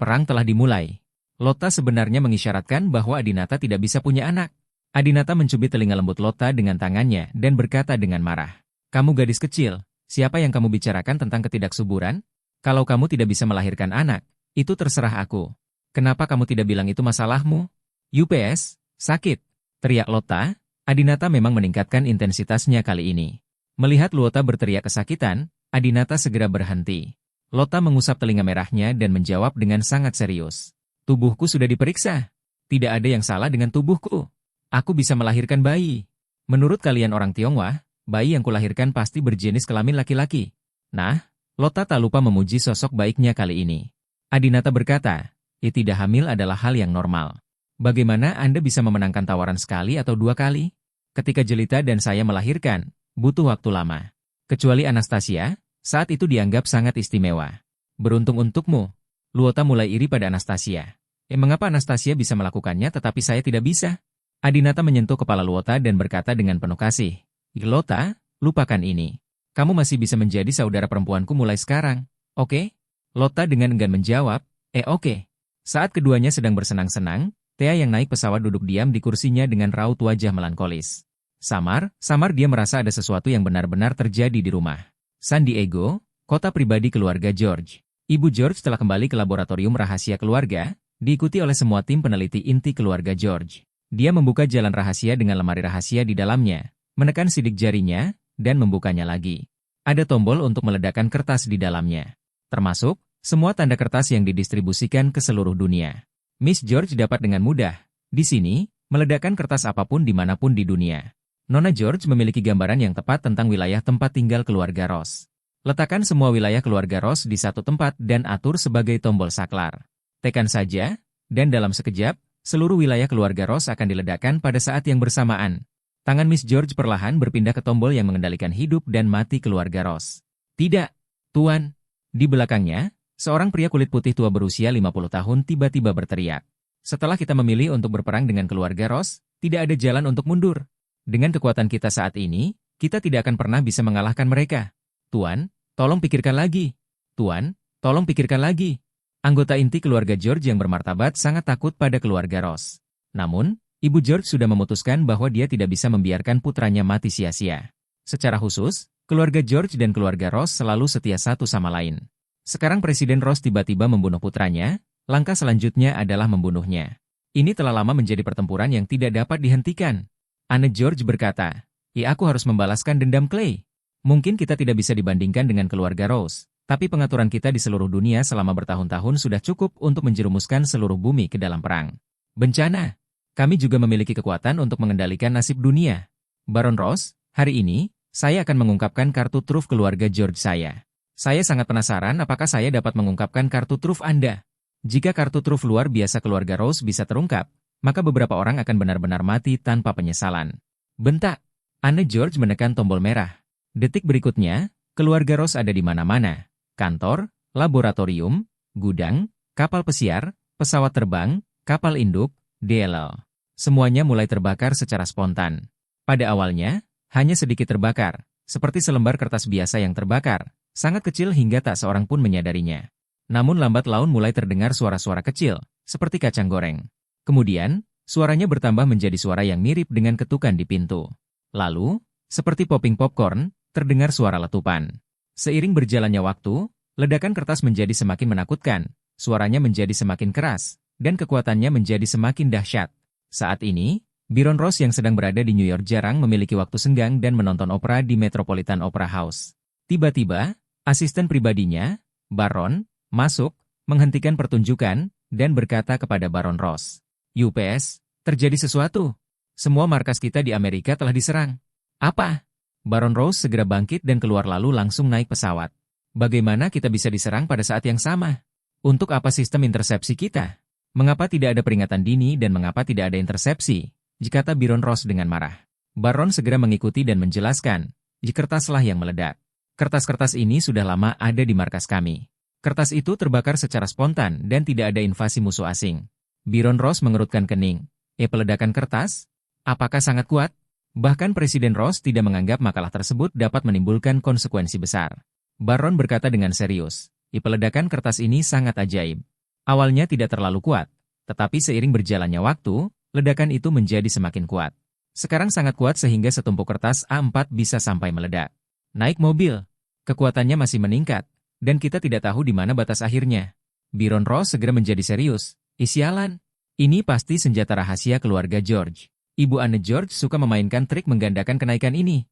Perang telah dimulai. Lotta sebenarnya mengisyaratkan bahwa Adinata tidak bisa punya anak. Adinata mencubit telinga lembut Lotta dengan tangannya dan berkata dengan marah. Kamu gadis kecil, siapa yang kamu bicarakan tentang ketidaksuburan? Kalau kamu tidak bisa melahirkan anak, itu terserah aku. Kenapa kamu tidak bilang itu masalahmu? UPS, sakit, teriak Lotta. Adinata memang meningkatkan intensitasnya kali ini. Melihat Lotta berteriak kesakitan, Adinata segera berhenti. Lotta mengusap telinga merahnya dan menjawab dengan sangat serius. Tubuhku sudah diperiksa. Tidak ada yang salah dengan tubuhku. Aku bisa melahirkan bayi. Menurut kalian orang Tionghoa, bayi yang kulahirkan pasti berjenis kelamin laki-laki. Nah, Lotta tak lupa memuji sosok baiknya kali ini. Adinata berkata, tidak hamil adalah hal yang normal. Bagaimana Anda bisa memenangkan tawaran sekali atau 2 kali? Ketika Jelita dan saya melahirkan, butuh waktu lama. Kecuali Anastasia, saat itu dianggap sangat istimewa. Beruntung untukmu. Lotta mulai iri pada Anastasia. Mengapa Anastasia bisa melakukannya tetapi saya tidak bisa? Adinata menyentuh kepala Lotta dan berkata dengan penuh kasih. Lotta, lupakan ini. Kamu masih bisa menjadi saudara perempuanku mulai sekarang, oke? Lotta dengan enggan menjawab, oke. Saat keduanya sedang bersenang-senang, Thea yang naik pesawat duduk diam di kursinya dengan raut wajah melankolis. Samar dia merasa ada sesuatu yang benar-benar terjadi di rumah. San Diego, kota pribadi keluarga George. Ibu George telah kembali ke laboratorium rahasia keluarga, diikuti oleh semua tim peneliti inti keluarga George. Dia membuka jalan rahasia dengan lemari rahasia di dalamnya, menekan sidik jarinya, dan membukanya lagi. Ada tombol untuk meledakkan kertas di dalamnya. Termasuk, semua tanda kertas yang didistribusikan ke seluruh dunia. Miss George dapat dengan mudah, di sini, meledakkan kertas apapun dimanapun di dunia. Nona George memiliki gambaran yang tepat tentang wilayah tempat tinggal keluarga Ross. Letakkan semua wilayah keluarga Ross di satu tempat dan atur sebagai tombol saklar. Tekan saja, dan dalam sekejap, seluruh wilayah keluarga Ross akan diledakkan pada saat yang bersamaan. Tangan Miss George perlahan berpindah ke tombol yang mengendalikan hidup dan mati keluarga Ross. Tidak, Tuan. Di belakangnya, seorang pria kulit putih tua berusia 50 tahun tiba-tiba berteriak. Setelah kita memilih untuk berperang dengan keluarga Ross, tidak ada jalan untuk mundur. Dengan kekuatan kita saat ini, kita tidak akan pernah bisa mengalahkan mereka. Tuan, tolong pikirkan lagi. Tuan, tolong pikirkan lagi. Anggota inti keluarga George yang bermartabat sangat takut pada keluarga Ross. Namun, Ibu George sudah memutuskan bahwa dia tidak bisa membiarkan putranya mati sia-sia. Secara khusus, keluarga George dan keluarga Ross selalu setia satu sama lain. Sekarang Presiden Ross tiba-tiba membunuh putranya, langkah selanjutnya adalah membunuhnya. Ini telah lama menjadi pertempuran yang tidak dapat dihentikan. Anne George berkata, aku harus membalaskan dendam Clay. Mungkin kita tidak bisa dibandingkan dengan keluarga Ross, tapi pengaturan kita di seluruh dunia selama bertahun-tahun sudah cukup untuk menjerumuskan seluruh bumi ke dalam perang. Bencana. Kami juga memiliki kekuatan untuk mengendalikan nasib dunia. Baron Ross, hari ini, saya akan mengungkapkan kartu truf keluarga George saya. Saya sangat penasaran apakah saya dapat mengungkapkan kartu truf Anda. Jika kartu truf luar biasa keluarga Ross bisa terungkap, maka beberapa orang akan benar-benar mati tanpa penyesalan. Bentak. Anne George menekan tombol merah. Detik berikutnya, keluarga Ross ada di mana-mana. Kantor, laboratorium, gudang, kapal pesiar, pesawat terbang, kapal induk, DLL. Semuanya mulai terbakar secara spontan. Pada awalnya, hanya sedikit terbakar, seperti selembar kertas biasa yang terbakar. Sangat kecil hingga tak seorang pun menyadarinya. Namun lambat laun mulai terdengar suara-suara kecil, seperti kacang goreng. Kemudian, suaranya bertambah menjadi suara yang mirip dengan ketukan di pintu. Lalu, seperti popping popcorn, terdengar suara letupan. Seiring berjalannya waktu, ledakan kertas menjadi semakin menakutkan, suaranya menjadi semakin keras, dan kekuatannya menjadi semakin dahsyat. Saat ini, Baron Ross yang sedang berada di New York jarang memiliki waktu senggang dan menonton opera di Metropolitan Opera House. Tiba-tiba, asisten pribadinya, Baron, masuk, menghentikan pertunjukan, dan berkata kepada Baron Ross, UPS, terjadi sesuatu. Semua markas kita di Amerika telah diserang. Apa? Baron Ross segera bangkit dan keluar lalu langsung naik pesawat. Bagaimana kita bisa diserang pada saat yang sama? Untuk apa sistem intersepsi kita? Mengapa tidak ada peringatan dini dan mengapa tidak ada intersepsi? kata Baron Ross dengan marah. Baron segera mengikuti dan menjelaskan, kertaslah yang meledak. Kertas-kertas ini sudah lama ada di markas kami. Kertas itu terbakar secara spontan dan tidak ada invasi musuh asing. Baron Ross mengerutkan kening. Peledakan kertas? Apakah sangat kuat? Bahkan Presiden Ross tidak menganggap makalah tersebut dapat menimbulkan konsekuensi besar. Baron berkata dengan serius, peledakan kertas ini sangat ajaib. Awalnya tidak terlalu kuat, tetapi seiring berjalannya waktu, ledakan itu menjadi semakin kuat. Sekarang sangat kuat sehingga setumpuk kertas A4 bisa sampai meledak. Naik mobil. Kekuatannya masih meningkat, dan kita tidak tahu di mana batas akhirnya. Baron Ross segera menjadi serius. Sialan. Ini pasti senjata rahasia keluarga George. Ibu Anne George suka memainkan trik menggandakan kenaikan ini.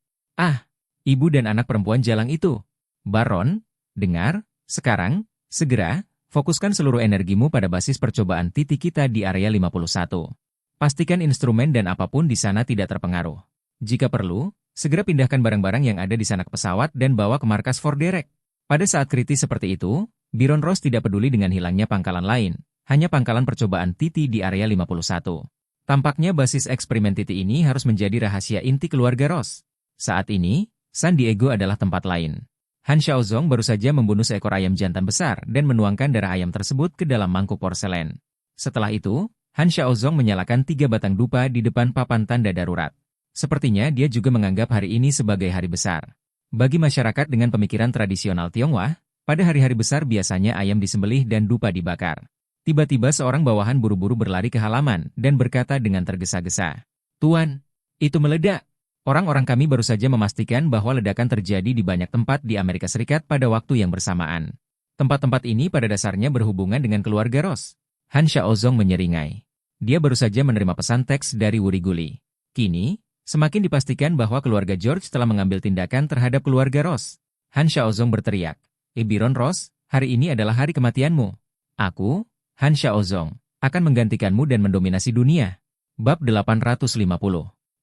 Ibu dan anak perempuan jalang itu. Baron, dengar, sekarang, segera, fokuskan seluruh energimu pada basis percobaan titik kita di area 51. Pastikan instrumen dan apapun di sana tidak terpengaruh. Jika perlu, segera pindahkan barang-barang yang ada di sana ke pesawat dan bawa ke markas Fort Derek. Pada saat kritis seperti itu, Baron Ross tidak peduli dengan hilangnya pangkalan lain, hanya pangkalan percobaan Titi di area 51. Tampaknya basis eksperimen Titi ini harus menjadi rahasia inti keluarga Ross. Saat ini, San Diego adalah tempat lain. Han Xiaozong baru saja membunuh seekor ayam jantan besar dan menuangkan darah ayam tersebut ke dalam mangkuk porselen. Setelah itu, Han Xiaozong menyalakan 3 batang dupa di depan papan tanda darurat. Sepertinya dia juga menganggap hari ini sebagai hari besar. Bagi masyarakat dengan pemikiran tradisional Tionghoa, pada hari-hari besar biasanya ayam disembelih dan dupa dibakar. Tiba-tiba seorang bawahan buru-buru berlari ke halaman dan berkata dengan tergesa-gesa, "Tuan, itu meledak." Orang-orang kami baru saja memastikan bahwa ledakan terjadi di banyak tempat di Amerika Serikat pada waktu yang bersamaan. Tempat-tempat ini pada dasarnya berhubungan dengan keluarga Ross. Han Xiaozong menyeringai. Dia baru saja menerima pesan teks dari Wuri Guli. Kini, semakin dipastikan bahwa keluarga George telah mengambil tindakan terhadap keluarga Ross. Han Xiaozong berteriak, Baron Ross, hari ini adalah hari kematianmu. Aku, Han Xiaozong, akan menggantikanmu dan mendominasi dunia. Bab 850.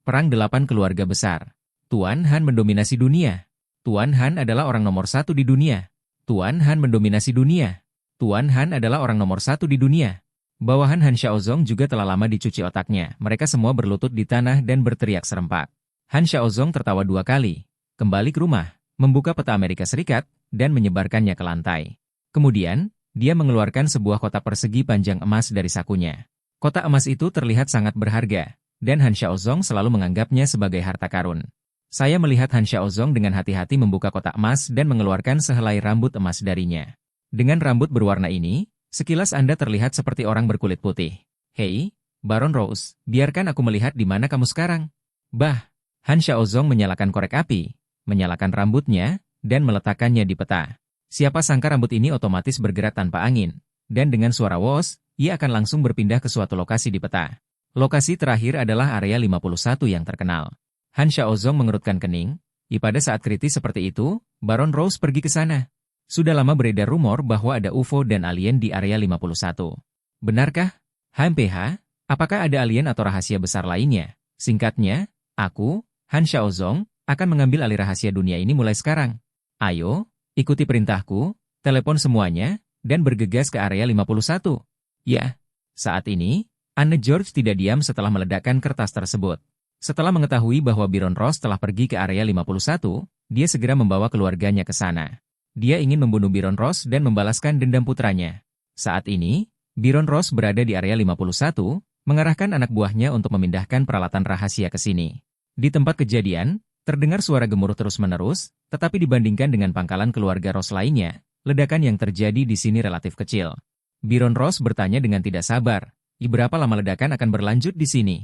Perang 8 Keluarga Besar. Tuan Han mendominasi dunia. Tuan Han adalah orang nomor 1 di dunia. Tuan Han mendominasi dunia. Tuan Han adalah orang nomor 1 di dunia. Bawahan Han Xiaozong juga telah lama dicuci otaknya. Mereka semua berlutut di tanah dan berteriak serempak. Han Xiaozong tertawa 2 kali. Kembali ke rumah, membuka peta Amerika Serikat, dan menyebarkannya ke lantai. Kemudian, dia mengeluarkan sebuah kotak persegi panjang emas dari sakunya. Kotak emas itu terlihat sangat berharga, dan Han Xiaozong selalu menganggapnya sebagai harta karun. Saya melihat Han Xiaozong dengan hati-hati membuka kotak emas dan mengeluarkan sehelai rambut emas darinya. Dengan rambut berwarna ini, sekilas Anda terlihat seperti orang berkulit putih. Hei, Baron Ross, biarkan aku melihat di mana kamu sekarang. Bah, Han Xiaozong menyalakan korek api, menyalakan rambutnya, dan meletakkannya di peta. Siapa sangka rambut ini otomatis bergerak tanpa angin, dan dengan suara wos, ia akan langsung berpindah ke suatu lokasi di peta. Lokasi terakhir adalah area 51 yang terkenal. Han Xiaozong mengerutkan kening. Pada saat kritis seperti itu, Baron Ross pergi ke sana. Sudah lama beredar rumor bahwa ada UFO dan alien di area 51. Benarkah? HMPH, apakah ada alien atau rahasia besar lainnya? Singkatnya, aku, Han Xiaozong, akan mengambil alih rahasia dunia ini mulai sekarang. Ayo, ikuti perintahku, telepon semuanya, dan bergegas ke area 51. Ya, saat ini, Anne George tidak diam setelah meledakkan kertas tersebut. Setelah mengetahui bahwa Baron Ross telah pergi ke area 51, dia segera membawa keluarganya ke sana. Dia ingin membunuh Baron Ross dan membalaskan dendam putranya. Saat ini, Baron Ross berada di area 51, mengarahkan anak buahnya untuk memindahkan peralatan rahasia ke sini. Di tempat kejadian, terdengar suara gemuruh terus-menerus, tetapi dibandingkan dengan pangkalan keluarga Ross lainnya, ledakan yang terjadi di sini relatif kecil. Baron Ross bertanya dengan tidak sabar, berapa lama ledakan akan berlanjut di sini?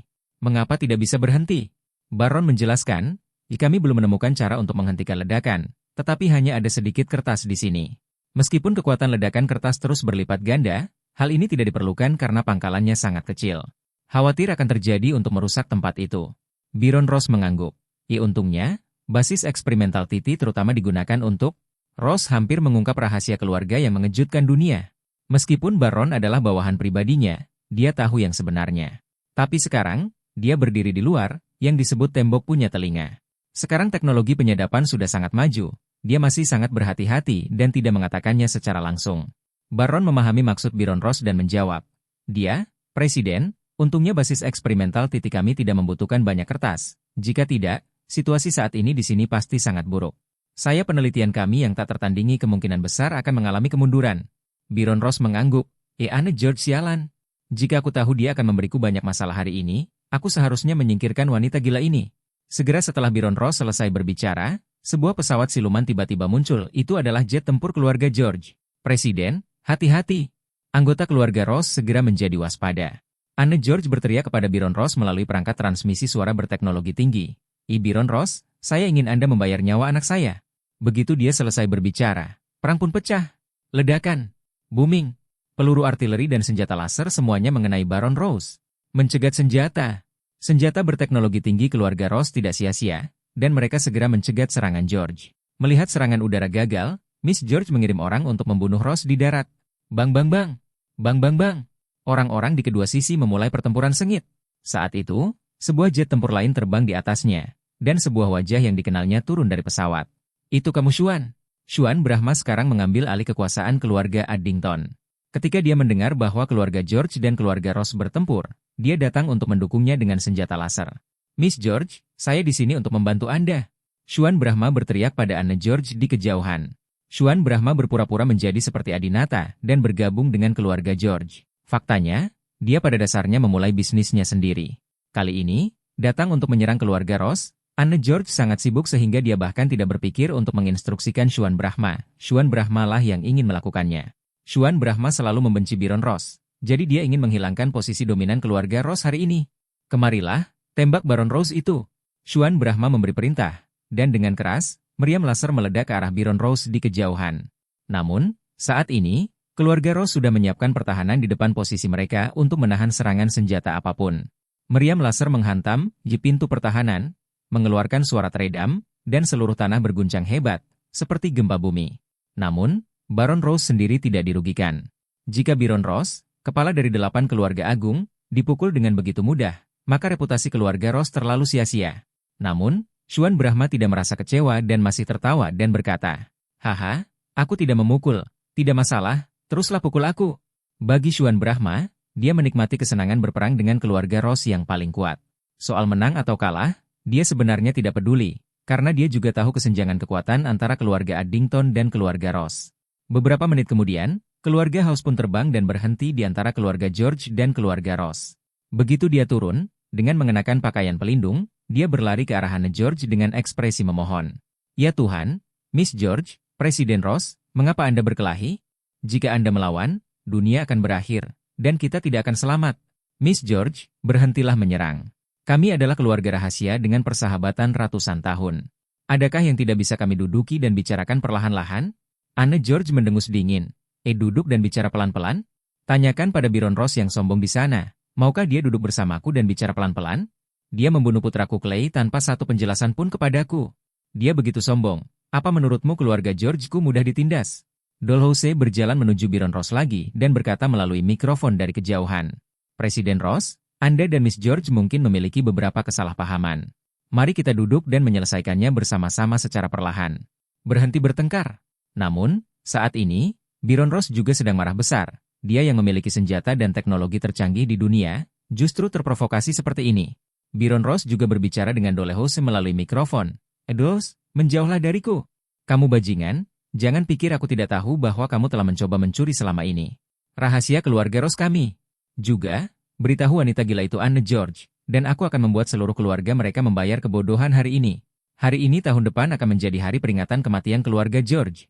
Mengapa tidak bisa berhenti? Baron menjelaskan, kami belum menemukan cara untuk menghentikan ledakan, tetapi hanya ada sedikit kertas di sini. Meskipun kekuatan ledakan kertas terus berlipat ganda, hal ini tidak diperlukan karena pangkalannya sangat kecil. Khawatir akan terjadi untuk merusak tempat itu. Baron Ross mengangguk. Untungnya, basis eksperimental Titi terutama digunakan untuk Ross hampir mengungkap rahasia keluarga yang mengejutkan dunia. Meskipun Baron adalah bawahan pribadinya, dia tahu yang sebenarnya. Tapi sekarang, dia berdiri di luar, yang disebut tembok punya telinga. Sekarang teknologi penyadapan sudah sangat maju, dia masih sangat berhati-hati dan tidak mengatakannya secara langsung. Baron memahami maksud Baron Ross dan menjawab, dia, Presiden, Untungnya basis eksperimental titik kami tidak membutuhkan banyak kertas. Jika tidak, situasi saat ini di sini pasti sangat buruk. Penelitian kami yang tak tertandingi kemungkinan besar akan mengalami kemunduran. Byron Ross mengangguk. Anne George sialan. Jika aku tahu dia akan memberiku banyak masalah hari ini, aku seharusnya menyingkirkan wanita gila ini. Segera setelah Byron Ross selesai berbicara, sebuah pesawat siluman tiba-tiba muncul. Itu adalah jet tempur keluarga George. Presiden, hati-hati. Anggota keluarga Ross segera menjadi waspada. Anne George berteriak kepada Byron Ross melalui perangkat transmisi suara berteknologi tinggi. Byron Ross, saya ingin Anda membayar nyawa anak saya. Begitu dia selesai berbicara, perang pun pecah. Ledakan, booming, peluru artileri dan senjata laser semuanya mengenai Baron Ross. Mencegat senjata. Senjata berteknologi tinggi keluarga Ross tidak sia-sia, dan mereka segera mencegat serangan George. Melihat serangan udara gagal, Miss George mengirim orang untuk membunuh Ross di darat. Bang bang bang, bang bang bang. Orang-orang di kedua sisi memulai pertempuran sengit. Saat itu, sebuah jet tempur lain terbang di atasnya, dan sebuah wajah yang dikenalnya turun dari pesawat. Itu kamu Xuan. Xuan Brahma sekarang mengambil alih kekuasaan keluarga Addington. Ketika dia mendengar bahwa keluarga George dan keluarga Ross bertempur, dia datang untuk mendukungnya dengan senjata laser. Miss George, saya di sini untuk membantu Anda. Xuan Brahma berteriak pada Anne George di kejauhan. Xuan Brahma berpura-pura menjadi seperti Adinata dan bergabung dengan keluarga George. Faktanya, dia pada dasarnya memulai bisnisnya sendiri. Kali ini, datang untuk menyerang keluarga Ross, Anne George sangat sibuk sehingga dia bahkan tidak berpikir untuk menginstruksikan Xuan Brahma. Xuan Brahma lah yang ingin melakukannya. Xuan Brahma selalu membenci Byron Ross, jadi dia ingin menghilangkan posisi dominan keluarga Ross hari ini. Kemarilah, tembak Baron Ross itu. Xuan Brahma memberi perintah, dan dengan keras, meriam laser meledak ke arah Byron Ross di kejauhan. Namun, saat ini, keluarga Ross sudah menyiapkan pertahanan di depan posisi mereka untuk menahan serangan senjata apapun. Meriam laser menghantam di pintu pertahanan, mengeluarkan suara teredam, dan seluruh tanah berguncang hebat, seperti gempa bumi. Namun, Baron Ross sendiri tidak dirugikan. Jika Byron Ross, kepala dari 8 keluarga agung, dipukul dengan begitu mudah, maka reputasi keluarga Ross terlalu sia-sia. Namun, Xuan Brahma tidak merasa kecewa dan masih tertawa dan berkata, "Haha, aku tidak memukul, tidak masalah. Teruslah pukul aku." Bagi Xuan Brahma, dia menikmati kesenangan berperang dengan keluarga Ross yang paling kuat. Soal menang atau kalah, dia sebenarnya tidak peduli, karena dia juga tahu kesenjangan kekuatan antara keluarga Addington dan keluarga Ross. Beberapa menit kemudian, keluarga House pun terbang dan berhenti di antara keluarga George dan keluarga Ross. Begitu dia turun, dengan mengenakan pakaian pelindung, dia berlari ke arah Anne George dengan ekspresi memohon. "Ya Tuhan, Miss George, Presiden Ross, mengapa Anda berkelahi? Jika Anda melawan, dunia akan berakhir, dan kita tidak akan selamat. Miss George, berhentilah menyerang. Kami adalah keluarga rahasia dengan persahabatan ratusan tahun. Adakah yang tidak bisa kami duduki dan bicarakan perlahan-lahan?" Anne George mendengus dingin. Duduk dan bicara pelan-pelan? Tanyakan pada Byron Ross yang sombong di sana. Maukah dia duduk bersamaku dan bicara pelan-pelan? Dia membunuh putraku Clay tanpa satu penjelasan pun kepadaku. Dia begitu sombong. Apa menurutmu keluarga Georgeku mudah ditindas? Dolhouse berjalan menuju Byron Ross lagi dan berkata melalui mikrofon dari kejauhan. "Presiden Ross, Anda dan Miss George mungkin memiliki beberapa kesalahpahaman. Mari kita duduk dan menyelesaikannya bersama-sama secara perlahan. Berhenti bertengkar." Namun, saat ini, Byron Ross juga sedang marah besar. Dia yang memiliki senjata dan teknologi tercanggih di dunia, justru terprovokasi seperti ini. Byron Ross juga berbicara dengan Dolhouse melalui mikrofon. "Dolhouse, menjauhlah dariku. Kamu bajingan. Jangan pikir aku tidak tahu bahwa kamu telah mencoba mencuri selama ini. Rahasia keluarga Ross kami. Juga, beritahu wanita gila itu Anne George, dan aku akan membuat seluruh keluarga mereka membayar kebodohan hari ini. Hari ini tahun depan akan menjadi hari peringatan kematian keluarga George.